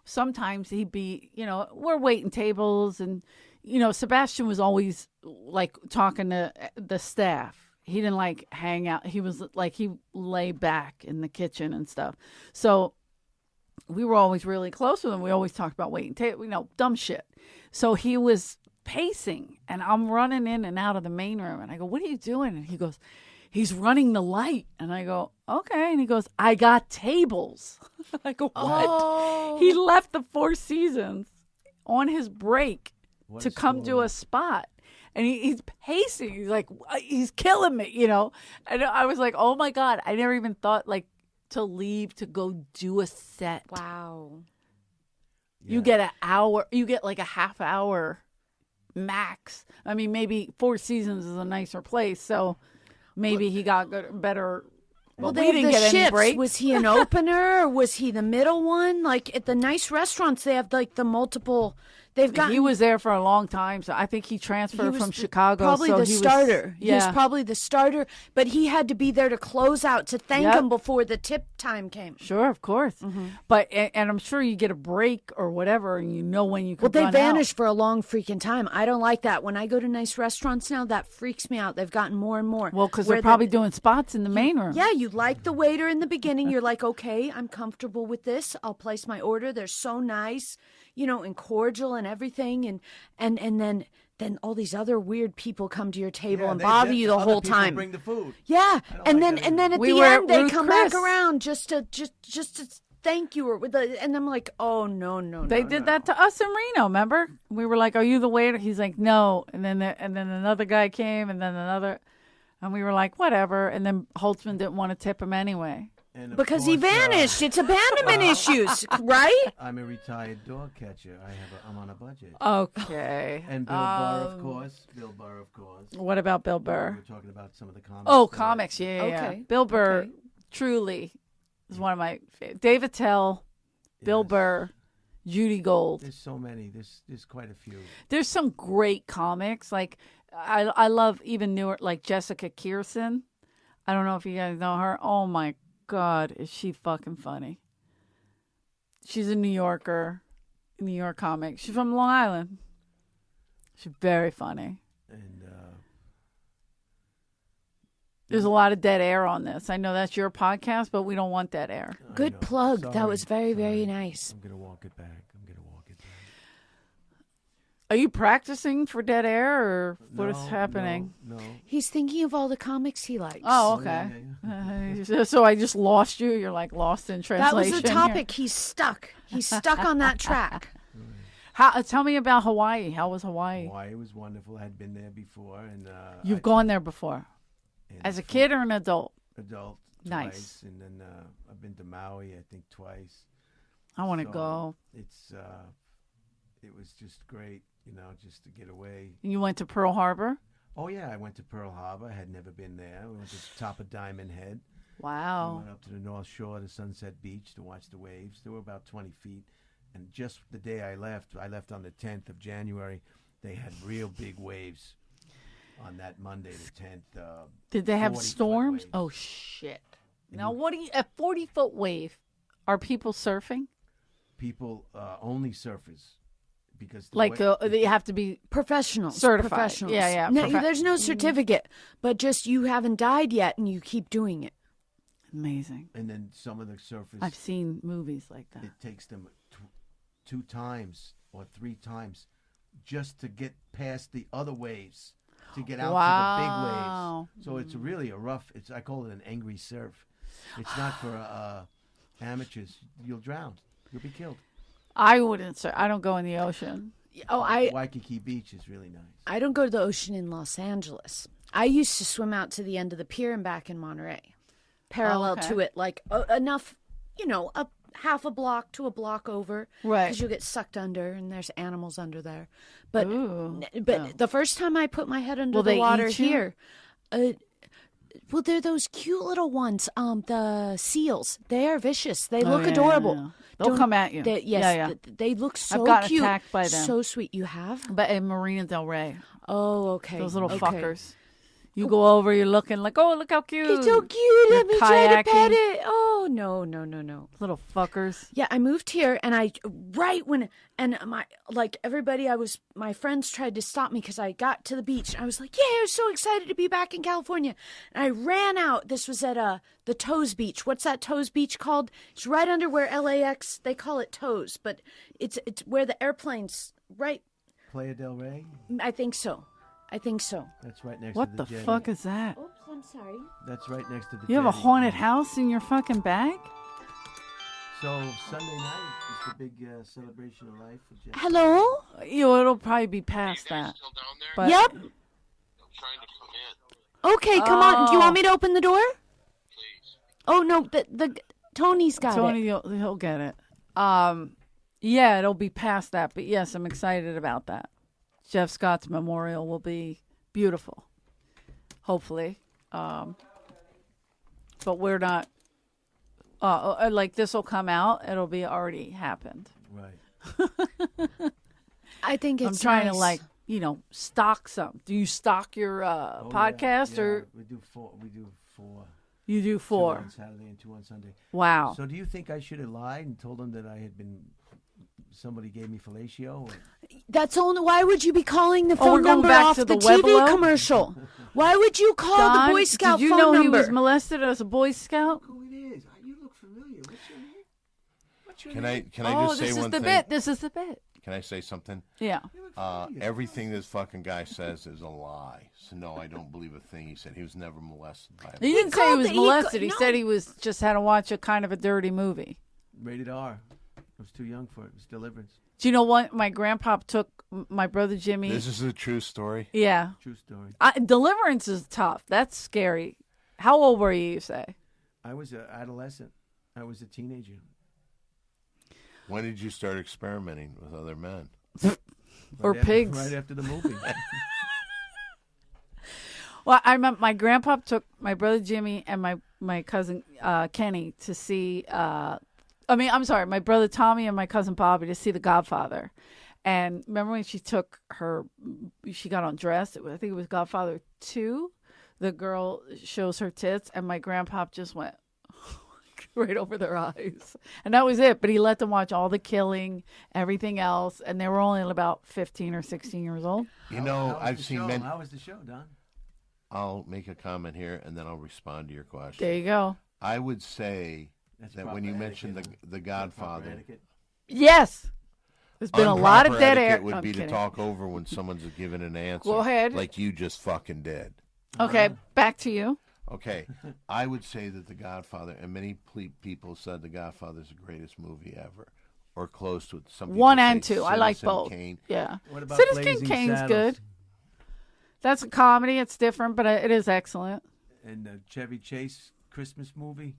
sometimes he'd be, we're waiting tables and, Sebastian was always like talking to the staff. He didn't like hang out. He was like, he lay back in the kitchen and stuff. So we were always really close with him. We always talked about waiting table, dumb shit. So he was pacing and I'm running in and out of the main room and I go, "What are you doing?" And he goes, he's running the light. And I go, okay. And he goes, I got tables. I go, what? Oh. He left the Four Seasons on his break to come to a spot. And he's pacing. He's like, he's killing me, you know. And I was like, oh, my God. I never even thought, like, to leave to go do a set. Wow. You get an hour. You get like a half hour max. I mean, maybe Four Seasons is a nicer place, so maybe he got better. Well, we they didn't have the get any shifts. breaks. Was he an opener or was he the middle one? Like at the nice restaurants, they have like the multiple. They've got. He was there for a long time, so I think he transferred from Chicago. Probably so the starter. He was was probably the starter, but he had to be there to close out to thank him before the tip time came. Sure, of course. But and I'm sure you get a break or whatever, and you know when you can. Well, they run vanish out. for a long freaking time. I don't like that. When I go to nice restaurants now, that freaks me out. They've gotten more and more. Well, because they're probably doing spots in the main room. Yeah, you like the waiter in the beginning. You're like, okay, I'm comfortable with this. I'll place my order. They're so nice, you know, and cordial and everything. And then all these other weird people come to your table and bother you the whole time. Bring the food. Yeah, and like then that at We the were end at they Ruth come Chris. back around just to thank you and I'm like, oh no. They did that to us in Reno. Remember? We were like, "Are you the waiter?" He's like, "No." And then another guy came, and then another, and we were like, "Whatever." And then Holtzman didn't want to tip him anyway. And of because he course, vanished. It's abandonment issues, right? I'm a retired dog catcher. I'm on a budget. Okay. And Bill Burr, of course. Bill Burr, of course. What about Bill We Burr? were talking about some of the comics. Oh, that- comics. Yeah. Okay. Bill Burr, Okay. truly, is one of my favorites. David Tell, Bill Yes. Burr, Judy Gold. There's so many. There's quite a few. There's some great comics. Like I love even newer, like Jessica Kierson. I don't know if you guys know her. Oh my God, is she fucking funny? She's a New Yorker, New York comic. She's from Long Island. She's very funny. And There's a lot of dead air on this. I know that's your podcast, but we don't want dead air. I Good know. plug. That Sorry, was very, very sorry. nice. I'm gonna walk it back. Are you practicing for dead air, or what is No, happening? No. He's thinking of all the comics he likes. Oh, Yeah, okay. So I just lost you. You're like lost in That translation. was the here. topic. He's stuck. He's stuck on that track. Tell me about Hawaii. How was Hawaii? Hawaii was wonderful. I had been there before, and You've gone there before, as a kid or an adult? adult. Nice. Twice, and then I've been to Maui, I think twice. I want to So, go. It was just great, you know, just to get away. You went to Pearl Harbor? Oh yeah, I went to Pearl Harbor. I had never been there. We went to the top of Diamond Head. We Wow. went up to the North Shore to Sunset Beach to watch the waves. They were about 20 feet. And just the day I left on the 10th of January, they had real big waves on that Monday, the 10th. Did they have 40-foot storms? waves. Oh, shit. Now, what do you, a 40-foot wave, are people surfing? People, only surfers. Because the Like, they have to be Professionals. Certified. Professionals. Yeah, yeah, No, profe- there's no certificate, but just you haven't died yet and you keep doing it. amazing. And then some of the surfers, I've seen movies like that. it takes them 2 times or 3 times just to get past the other waves, to get out Wow. to the big waves. So it's really a rough. I call it an angry surf. It's not for amateurs. You'll drown. You'll be killed. I wouldn't surf. I don't go in the ocean. Oh, Waikiki Beach is really nice. I don't go to the ocean in Los Angeles. I used to swim out to the end of the pier and back in Monterey, parallel okay. to it, like enough, you know, a half a block to a block over, Right. Because you'll get sucked under, and there's animals under there. But Ooh. the first time I put my head under Will the they water eat you? here, well, they're those cute little ones. The seals. They are vicious. They look yeah, adorable. yeah. They'll come at you. Yes, Yeah, yeah. they look so gotten cute. attacked by them. So sweet. You have? But in Marina Del Rey, Oh, okay. those little okay. fuckers. You go over, you're looking like, oh, look how cute. It's so cute. Let me try to pet kayaking. it. Oh, no. Little fuckers. Yeah, I moved here, and everybody, my friends tried to stop me because I got to the beach, and I was like, yeah, I was so excited to be back in California. And I ran out. This was at the Toes Beach. What's that Toes Beach called? It's right under where LAX, they call it Toes, but it's where the airplanes, right? Playa del Rey. I think so. That's right next What to the the jetty. fuck is that? Oops, I'm sorry. That's right next to the You have a jetty. haunted house in your fucking bag? So Sunday night is the big celebration of life for Jeff. Hello? It'll probably be past that. Still down there? But Yep. I'm trying to come in, Okay, come on. Do you want me to open the door? please. Oh no, the Tony's got Tony, it. he'll get it. Yeah, it'll be past that. But yes, I'm excited about that. Jeff Scott's memorial will be beautiful. Hopefully. But we're not. Like this will come out. It'll be already happened. Right. I think it's I'm trying nice. to stock some. Do you stock your podcast or we do four? We do four. you do 2 4? on Saturday and 2 on Sunday. Wow. So do you think I should have lied and told them that I had been? Somebody gave me fellatio. Or? That's only. Why would you be calling the Oh, we're phone going number back off to the the TV Webelo? commercial? Why would you call Don, the Boy Scout did you phone know number? he was molested as a Boy Scout? Who it is? You look familiar. What's your name? What's your Can name? I just say this one is the thing? bit. This is the bit. Can I say something? Yeah. Everything this fucking guy says is a lie. So no, I don't believe a thing he said. He was never molested by He a didn't say he called was the- molested. He no. said he was just had to watch a kind of a dirty movie. Rated R. I was too young for it. It was Deliverance. Do you know what? My grandpa took my brother Jimmy. This is a true story. Yeah. True story. Deliverance is tough. That's scary. How old were you say? I was an adolescent. I was a teenager. When did you start experimenting with other men? Or pigs. Right after the movie. Well, I remember my grandpa took my brother Jimmy and my cousin Kenny to see. I'm sorry, my brother Tommy and my cousin Bobby to see The Godfather. And remember when she took she got undressed. I think it was Godfather 2. The girl shows her tits, and my grandpa just went right over their eyes. And that was it. But he let them watch all the killing, everything else. And they were only about 15 or 16 years old. You know, How was I've the seen show? men. How was the show, Don? I'll make a comment here, and then I'll respond to your question. There you go. I would say That's that when you proper mentioned etiquette, the Proper Godfather, etiquette. Yes. There's been a lot of improper dead air. etiquette would I'm be kidding. to talk over when someone's given an answer. Go ahead. Like you just fucking did. Okay, back to you. Okay, I would say that The Godfather, and many people said The Godfather is the greatest movie ever, or close to it. Some people 1 and say 2. I like Citizen both. Kane. Yeah. What about Citizen Blazing Kane's Saddles? good. That's a comedy. It's different, but it is excellent. And Chevy Chase Christmas movie.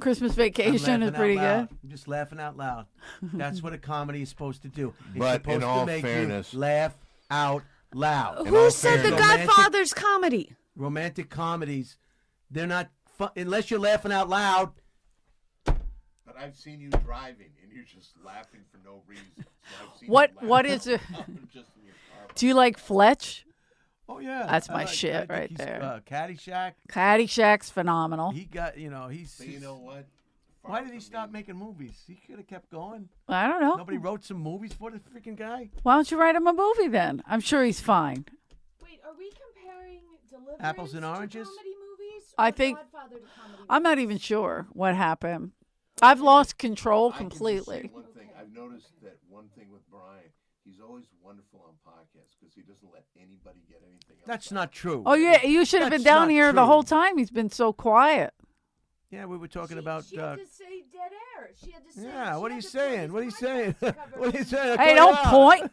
Christmas I'm Vacation is laughing pretty out loud. good. I'm just laughing out loud. That's what a comedy is supposed to do. It's But supposed in to all make fairness- you laugh out loud. Who all said The fairness- Godfather's comedy? Romantic comedies, they're not fun unless you're laughing out loud. But I've seen you driving, and you're just laughing for no reason. So I've seen What you what laughing is it? just in your car. Do you like Fletch? Oh yeah, That's my I shit think right he's, there. Caddyshack. Caddyshack's phenomenal. He got he's. But you know what? Why did he stop making movies? He could have kept going. I don't know. Nobody wrote some movies for the freaking guy. Why don't you write him a movie then? I'm sure he's fine. Wait, are we comparing Deliverance Apples and Oranges? to comedy movies? I or think- Godfather to comedy I'm not movies? even sure what happened. I've lost control I can just completely. say one thing. I've noticed that one thing with Brian, he's always wonderful on podcasts because he doesn't let anybody get anything else. That's out. not true. Oh yeah, you should have been That's down not here the true. whole time. He's been so quiet. Yeah, we were talking She about. had to say dead air. She had to say. Yeah, she what are had you to put saying? his What are you podcast saying? to cover What are you it. saying? Hey, don't point.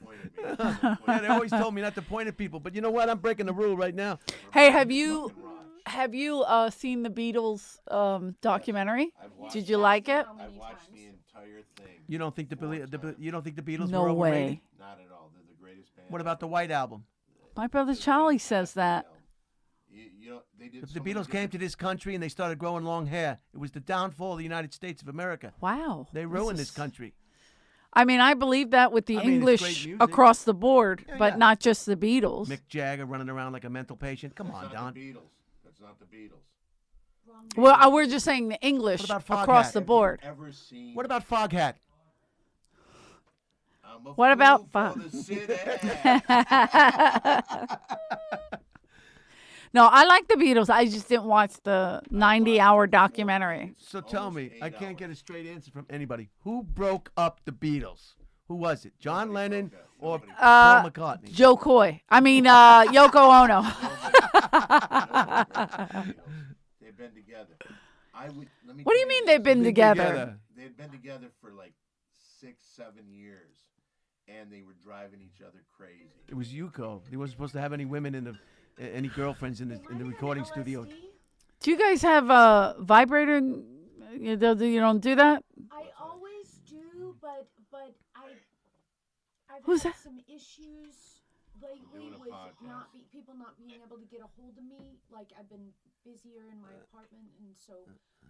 Yeah, they always told me not to point at people, but you know what? I'm breaking the rule right now. Hey, have you seen the Beatles documentary? Did you like it? How I many watched times? the entire thing. You don't think you don't think the Beatles No were overrated? way. Not at all. They're the greatest band. What about the White Album? My brother Charlie says that. You know, they did If so the many Beatles came to this country and they started growing long hair, it was the downfall of the United States of America. Wow. They ruined this country. I mean, I believe that with the I mean, it's English great music. across the board, Yeah, but yeah. not just the Beatles. Mick Jagger running around like a mental patient. Come on, That's Don. not the Beatles. That's not the Beatles. Well, we're just saying the English What about across Foghat? the Have you board. Ever seen? What about Foghat? I'm a What about fool for the city. No, I like the Beatles. I just didn't watch the 90-hour documentary. So tell Almost me, 8 I can't get a hours. straight answer from anybody. Who broke up the Beatles? Who was it? John Nobody Lennon broke up. or Nobody Paul McCartney? Joe Coy. I mean, Yoko Ono. They've been together. What do you mean they've been together? They'd been together for like 6-7 years, and they were driving each other crazy. It was Yuko. He wasn't supposed to have any women any girlfriends in the recording studio. Do you guys have a vibrator? You don't do that? I always do, but I've Who's had that? some issues lately with people not being able to get a hold of me. Like, I've been busier in my apartment, and so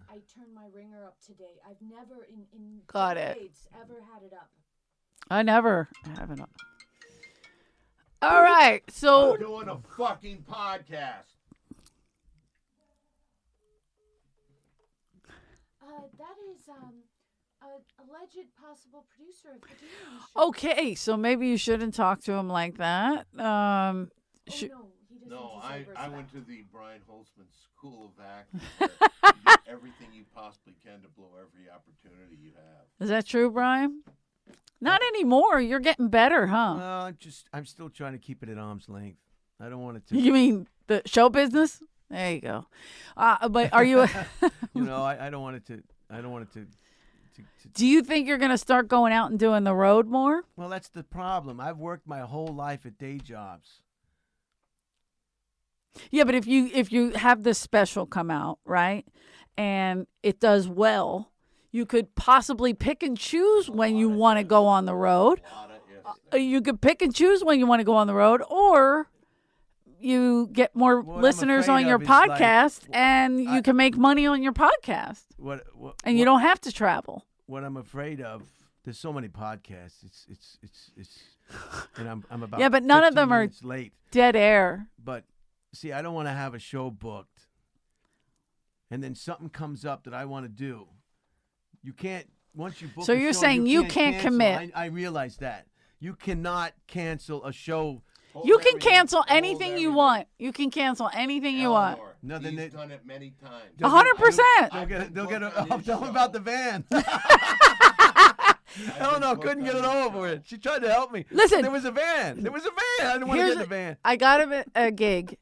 I turned my ringer up today. I've never in decades ever had it up. I never have it up. All right, so I'm doing a fucking podcast. That is alleged possible producer of the Demon Show. okay, so maybe you shouldn't talk to him like that. No, he doesn't. No, I went to the Brian Holtzman School of Acting. You do everything you possibly can to blow every opportunity you have. Is that true, Brian? Not anymore. You're getting better, huh? I'm still trying to keep it at arm's length. I don't want it to. You mean the show business? There you go. But are you? I don't want it to. I don't want it to. Do you think you're going to start going out and doing the road more? Well, that's the problem. I've worked my whole life at day jobs. Yeah, but if you have this special come out, right, and it does well, you could possibly pick and choose when you want to go on the road. You could pick and choose when you want to go on the road, or you get more listeners on your podcast, and you can make money on your podcast. And you don't have to travel. What I'm afraid of, there's so many podcasts. It's and I'm about but none of them are late. Dead air. But see, I don't want to have a show booked, and then something comes up that I want to do. You can't once you book. So you're saying you can't commit. I realize that you cannot cancel a show. You can cancel anything you want. You can cancel anything you want. No, he's done it many times. 100%. They'll get it. Tell them about the van. Eleanor couldn't get it over it. She tried to help me. Listen. There was a van. I didn't want to get in the van. I got a gig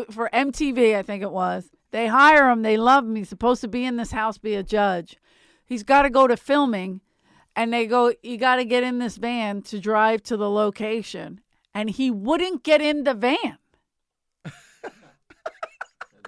for MTV, I think it was. They hire him. They love him. He's supposed to be in this house, be a judge. He's got to go to filming. And they go, you got to get in this van to drive to the location. And he wouldn't get in the van.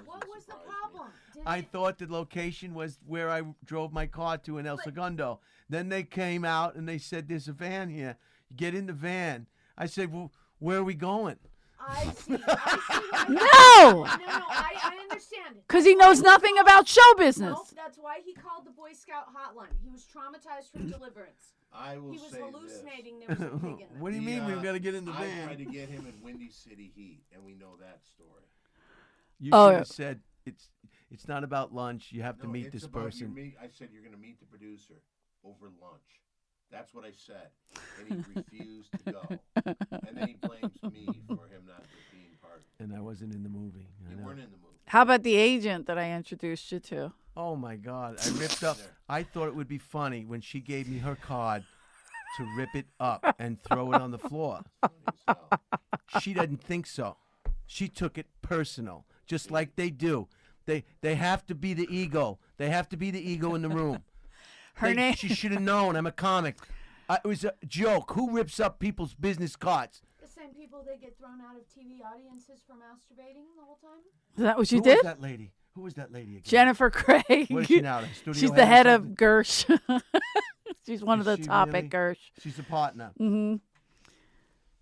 What was the problem? I thought the location was where I drove my car to in El Segundo. Then they came out and they said, there's a van here. Get in the van. I said, well, where are we going? I see. No, I understand. Because he knows nothing about show business. No, that's why he called the Boy Scout hotline. He was traumatized from deliverance. I will He was say hallucinating. this. There was a pig in there. What do you mean we've got to get in the van? I tried to get him in Windy City Heat, and we know that story. You should have said it's not about lunch. You have to meet this person. I said you're going to meet the producer over lunch. That's what I said, and he refused to go. And then he blames me for him not being part of it. And I wasn't in the movie. You weren't in the movie. How about the agent that I introduced you to? Oh, my God. I ripped up. I thought it would be funny when she gave me her card to rip it up and throw it on the floor. She didn't think so. She took it personal, just like they do. They have to be the ego. They have to be the ego in the room. She should have known. I'm a comic. It was a joke. Who rips up people's business cards? The same people that get thrown out of TV audiences for masturbating the whole time? Is that what you Who did? was that lady? Who was that lady again? Jennifer Craig. What is she now? She's the head of Gersh. She's one of the top at Gersh. She's a partner. Mm-hmm.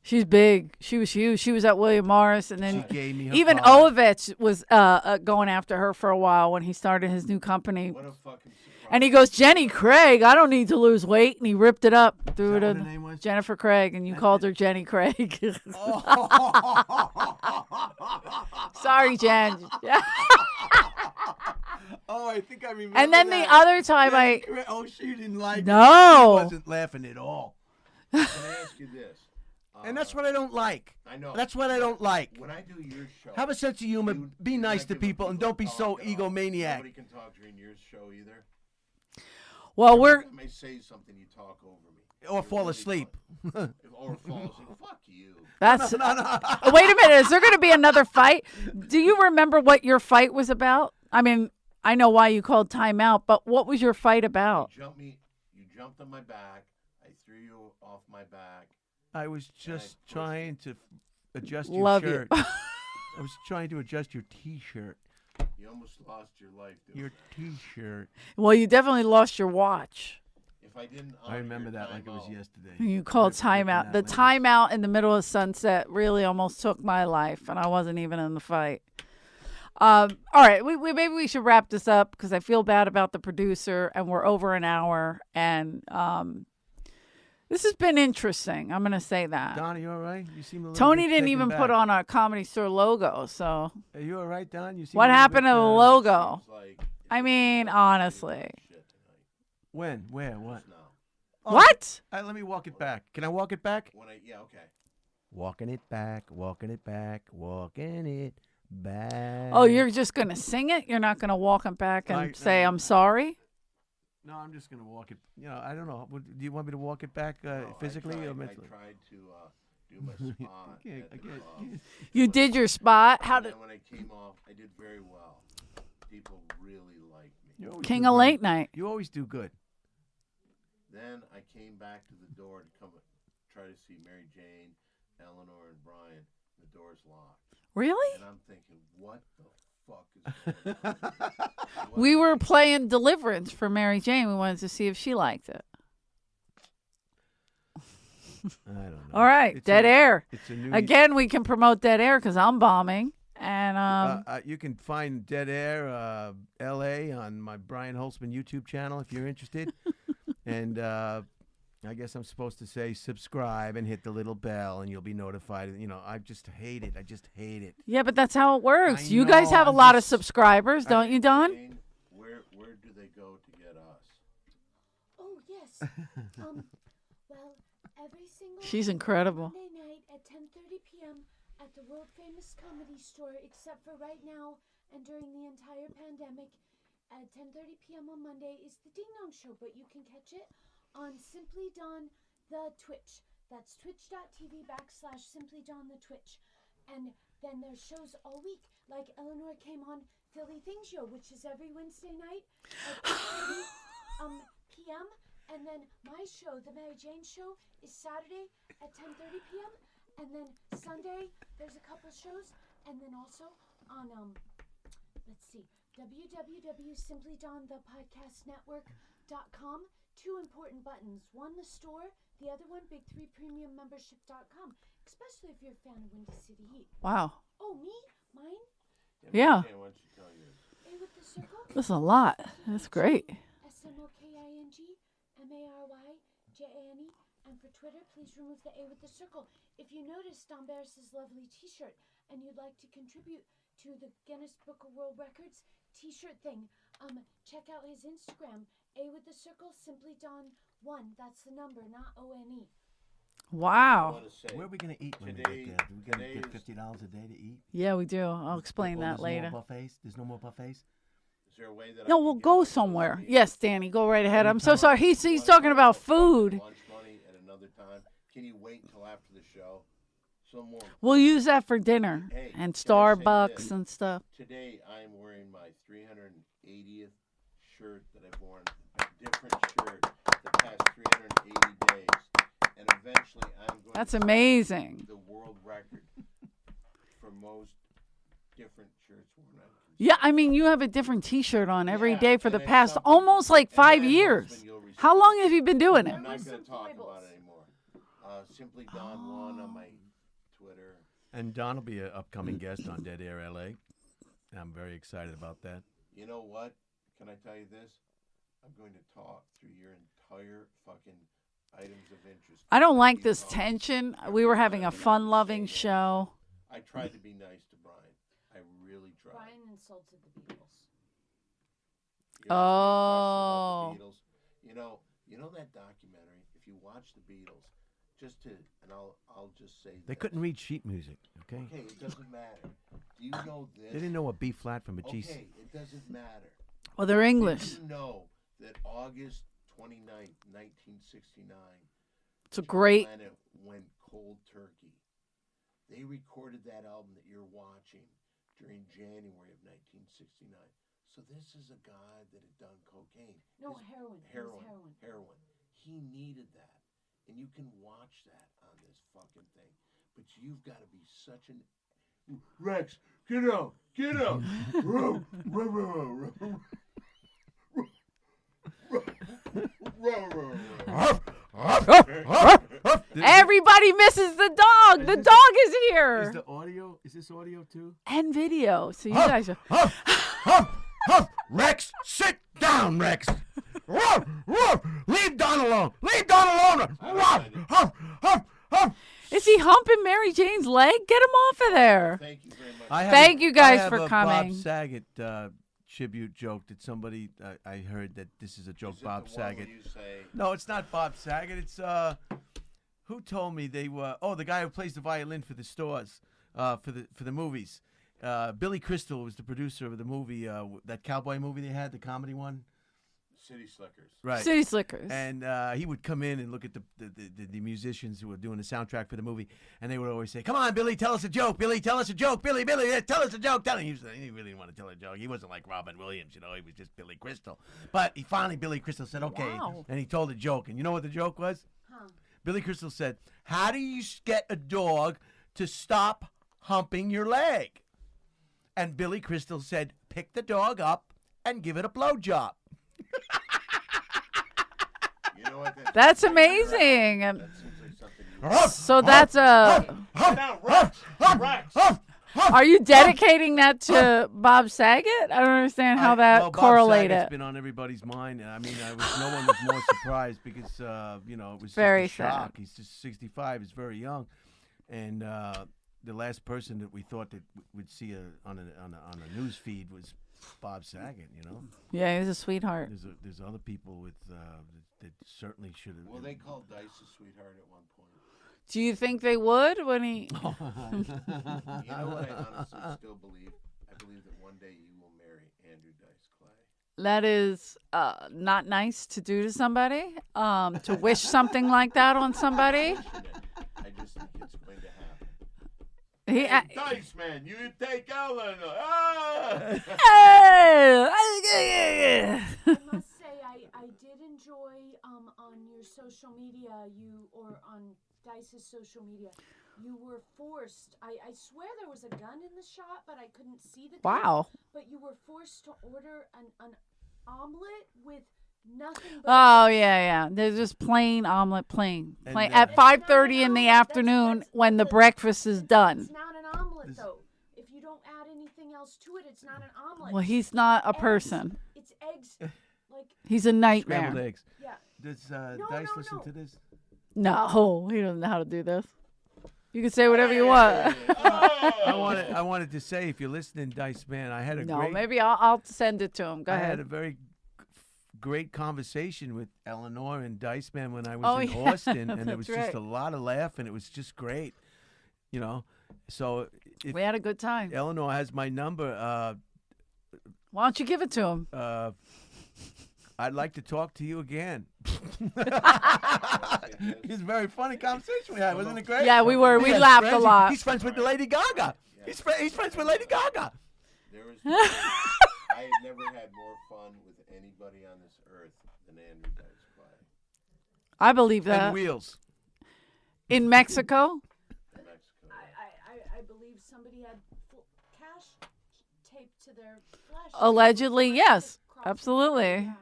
She's big. She was huge. She was at William Morris, and then she gave me her even card. Ovich was going after her for a while when he started his new company. What a fucking surprise. And he goes, Jenny Craig, I don't need to lose weight. And he ripped it up. Threw it Is that in. what her name was? Jennifer Craig, and you called her Jenny Craig. Sorry, Jen. Oh, I think I remember. And then that. the other time she didn't like it. No. She wasn't laughing at all. Can I ask you this? And that's what I don't like. I know. That's what I don't like. When I do your show, Have a sense of humor. Be nice to people, and don't be so egomaniac. Nobody can talk during your show either. Well, we're. I may say something, you talk over me. Or You're fall really asleep. Or fall asleep. Fuck you. That's. Wait a minute. Is there going to be another fight? Do you remember what your fight was about? I mean, I know why you called timeout, but what was your fight about? You jumped on my back. I threw you off my back. I was just trying to adjust your Love shirt. you. I was trying to adjust your T-shirt. You almost lost your life doing Your that. T-shirt. Well, you definitely lost your watch. If I didn't, I remember that like it was yesterday. You called timeout. The timeout in the middle of sunset really almost took my life, and I wasn't even in the fight. All right, maybe we should wrap this up because I feel bad about the producer, and we're over an hour, and this has been interesting. I'm gonna say that. Don, are you all right? You seem a little Tony bit didn't taken even back. put on our Comedy Store logo, so Are you all right, Don? You seem what a little happened bit, to the logo? I mean, honestly. When? Where? What? Oh, What? let me walk it back. Can I walk it back? Yeah, okay. Walking it back, walking it back, walking it back. Oh, you're just gonna sing it? You're not gonna walk it back and say I'm sorry? No, I'm just gonna walk it. You know, I don't know. Do you want me to walk it back physically or mentally? I tried to do my spot. You did your spot. How did? And when I came off, I did very well. People really liked me. King of Late Night. You always do good. Then I came back to the door to try to see Mary Jane, Eleanor, and Brian. The door's locked. Really? And I'm thinking, what the fuck is going on? We were playing Deliverance for Mary Jane. We wanted to see if she liked it. I don't know. All right, It's Dead Air. It's a new. Again, we can promote Dead Air because I'm bombing. And you can find Dead Air L.A. on my Brian Holtzman YouTube channel if you're interested. And I guess I'm supposed to say subscribe and hit the little bell, and you'll be notified. You know, I just hate it. I just hate it. yeah, but that's how it works. I You guys know, have a I'm lot of just- subscribers, don't you, Don? Jane, where do they go to get us? Oh, yes. Well, every single She's incredible. Monday night at 10:30 p.m. at the world famous Comedy Store, except for right now and during the entire pandemic. At 10:30 p.m. on Monday is the Ding Dong Show, but you can catch it on Simply Don the Twitch. That's twitch.tv/Simply Don the Twitch. And then there's shows all week, like Eleanor came on Philly Thing Show, which is every Wednesday night at 8:30 p.m. And then my show, The Mary Jane Show, is Saturday at 10:30 p.m. And then Sunday, there's a couple shows. And then also on, let's see, www.simplydonthepodcastnetwork.com. Two important buttons. One, the store. The other one, big3premiummembership.com. Especially if you're a fan of Windy City Heat. Wow. Oh, me? Mine? Yeah. Jane, why don't you tell yours? A with the circle. That's a lot. That's great. SMOKINGMARYJANE. And for Twitter, please remove the A with the circle. If you noticed Don Barris' lovely t-shirt and you'd like to contribute to the Guinness Book of World Records t-shirt thing, check out his Instagram. A with the circle, Simply Don 1. That's the number, not ONE. Wow. Where are we gonna eat when we Today- get there? Do we gonna get today's- $50 a day to eat? Yeah, we do. I'll explain that There's later. No buffets. There's no more buffets. Is there a way that No, I we'll can get go my somewhere. money? Yes, Danny, go right ahead. I'm so Anytime. sorry. He's talking about food. Lunch money at another time. Can you wait until after the show? So more. We'll use that for dinner Hey, and can I say Starbucks this? and stuff. Today I am wearing my 380th shirt that I've worn, a different shirt the past 380 days, and eventually I'm going That's to set amazing. the world record for most different shirts worn out. Yeah, I mean, you have a different T-shirt on every Yeah, day for the and it's past something- almost like and 5 my years. husband, you'll respect How long it. have you been doing I'm it? not There was going to some talk foibles. about it anymore. Simply Don One on my Twitter. And Don will be an upcoming guest on Dead Air LA. I'm very excited about that. You know what? Can I tell you this? I'm going to talk through your entire fucking items of interest. I don't like You this talk. tension. We were having a fun-loving show. I tried to be nice to Brian. I really tried. Brian insulted the Beatles. You're asking me a question about Oh. the Beatles. You know that documentary. If you watch the Beatles, and I'll just say They this. couldn't read sheet music. Okay. Okay, it doesn't matter. Do you know this? They didn't know a B flat from a G. Okay, it doesn't matter. Well, they're English. Did you know that August 29th, 1969. It's a great. Planet went cold turkey. They recorded that album that you're watching during January of 1969. So this is a guy that had done cocaine. No, heroin. Heroin. He needed that. And you can watch that on this fucking thing. But you've got to be such an... Rex, get out. Everybody misses the dog. The dog is here. Is the audio? Is this audio too? And video. So you guys are. Rex, sit down, Rex. Leave Don alone. Is he humping Mary Jane's leg? Get him off of there. Thank you very much. Thank you guys I have for a coming. Bob Saget tribute joke that somebody I heard that this is a joke. Is it Bob the one Saget. where you say, No, it's not Bob Saget. It's who told me they were? Oh, the guy who plays the violin for the stores, for the movies. Billy Crystal was the producer of the movie, that cowboy movie they had, the comedy one. City Slickers. Right. City Slickers. And he would come in and look at the musicians who were doing the soundtrack for the movie, and they would always say, "Come on, Billy, tell us a joke. Billy, tell us a joke. Billy, tell us a joke." He really didn't want to tell a joke. He wasn't like Robin Williams, He was just Billy Crystal. But Billy Crystal said, "Okay," Wow. and he told a joke. And you know what the joke was? Huh. Billy Crystal said, "How do you get a dog to stop humping your leg?" And Billy Crystal said, "Pick the dog up and give it a blowjob." You know what? That's amazing. That seems like something you... So that's a. Rex. Are you dedicating that to Bob Saget? I don't understand how that correlated. Bob Saget's been on everybody's mind. I mean, no one was more surprised because it was Very just a shock. sad. He's just 65. He's very young, and the last person that we thought that would see on a news feed was Bob Saget. Yeah, he's a sweetheart. There's other people with that certainly should have. Well, they called Dice a sweetheart at one point. Do you think they would when he? You know what I honestly still believe? I believe that one day you will marry Andrew Dice Clay. That is not nice to do to somebody. To wish something like that on somebody. I just think it's going to happen. Dice man, you take Eleanor. I must say, I did enjoy on your social media, or on Dice's social media, you were forced. I swear there was a gun in the shot, but I couldn't see the gun. Wow. But you were forced to order an omelet with nothing but... Oh yeah. There's just plain omelet, plain at 5:30 in the afternoon when the breakfast is done. It's not an omelet though. If you don't add anything else to it, it's not an omelet. Well, he's not a Eggs. person. It's eggs. Like He's a nightmare. Scrambled eggs. yeah. Does Dice listen to this? No, he doesn't know how to do this. You can say whatever you want. I wanted to say, if you're listening, Dice man, I had a No, great. maybe I'll send it to him. Go I ahead. had a very great conversation with Eleanor and Dice man when I was in yeah. Austin, and it was That's just right. a lot of laugh, and it was just great, So if We had a good time. Eleanor has my number, Why don't you give it to him? I'd like to talk to you again. It's a very funny conversation we had, wasn't it great? Yeah, we were. We had laughed a friends. lot. He's friends with the Lady Gaga. He's friends with Lady Gaga. There was I have never had more fun with anybody on this earth than Andrew Dice Clay. I believe that. And Wheels. In Mexico? In Mexico. I believe somebody had cash taped to their flesh. Allegedly, yes. Cross- Absolutely. Yeah.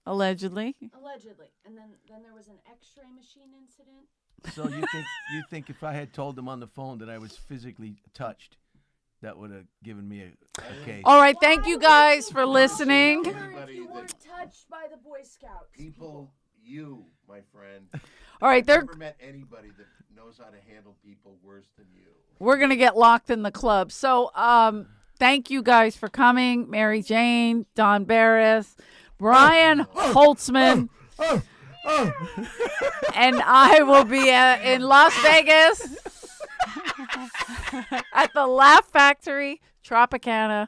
Allegedly. Allegedly. And then there was an X-ray machine incident. So you think if I had told them on the phone that I was physically touched, that would have given me a case? All right. Thank you guys for listening. If you weren't touched by the Boy Scouts. People, you, my friend, All right. I've never met anybody that knows how to handle people worse than you. We're going to get locked in the club. So thank you guys for coming. Mary Jane, Don Barris, Brian Holtzman. And I will be in Las Vegas at the Laugh Factory Tropicana.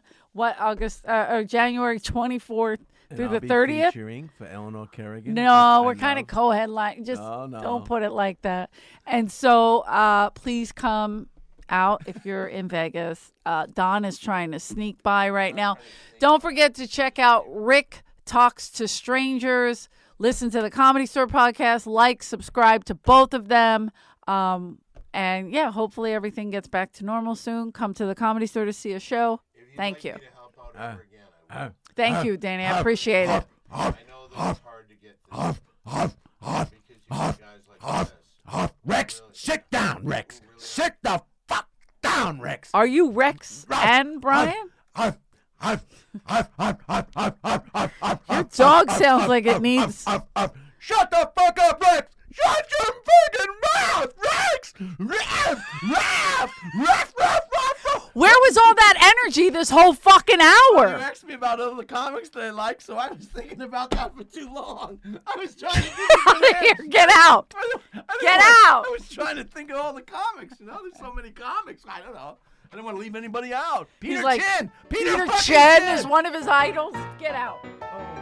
January 24th through I'll the be 30th. featuring for Eleanor Kerrigan. No, which we're I kind of love. co-headline. Just Oh, no. don't put it like that. And so please come out if you're in Vegas. Don is trying to sneak by right now. Don't forget to check out Rick Talks to Strangers. Listen to the Comedy Store podcast. Like, subscribe to both of them. And yeah, hopefully everything gets back to normal soon. Come to the Comedy Store to see a show. Thank you. Thank you, Danny. I appreciate it. I know that it's hard to get this because you got guys like this. Rex, sit down, Rex. Sit the fuck down, Rex. Are you Rex and Brian? Your dog sounds like it needs... Shut the fuck up, Rex! Shut your fucking mouth, Rex! Where was all that energy this whole fucking You hour? asked me about other comics that I like, so I was thinking about that for too long. I was trying to give you Out of here. Get out. Get out. I was trying to think of all the comics. You know, there's so many comics. I don't know. I don't want to leave anybody out. Peter He's like, Chin. Peter fucking Chen is one of his idols. Get out. Oh.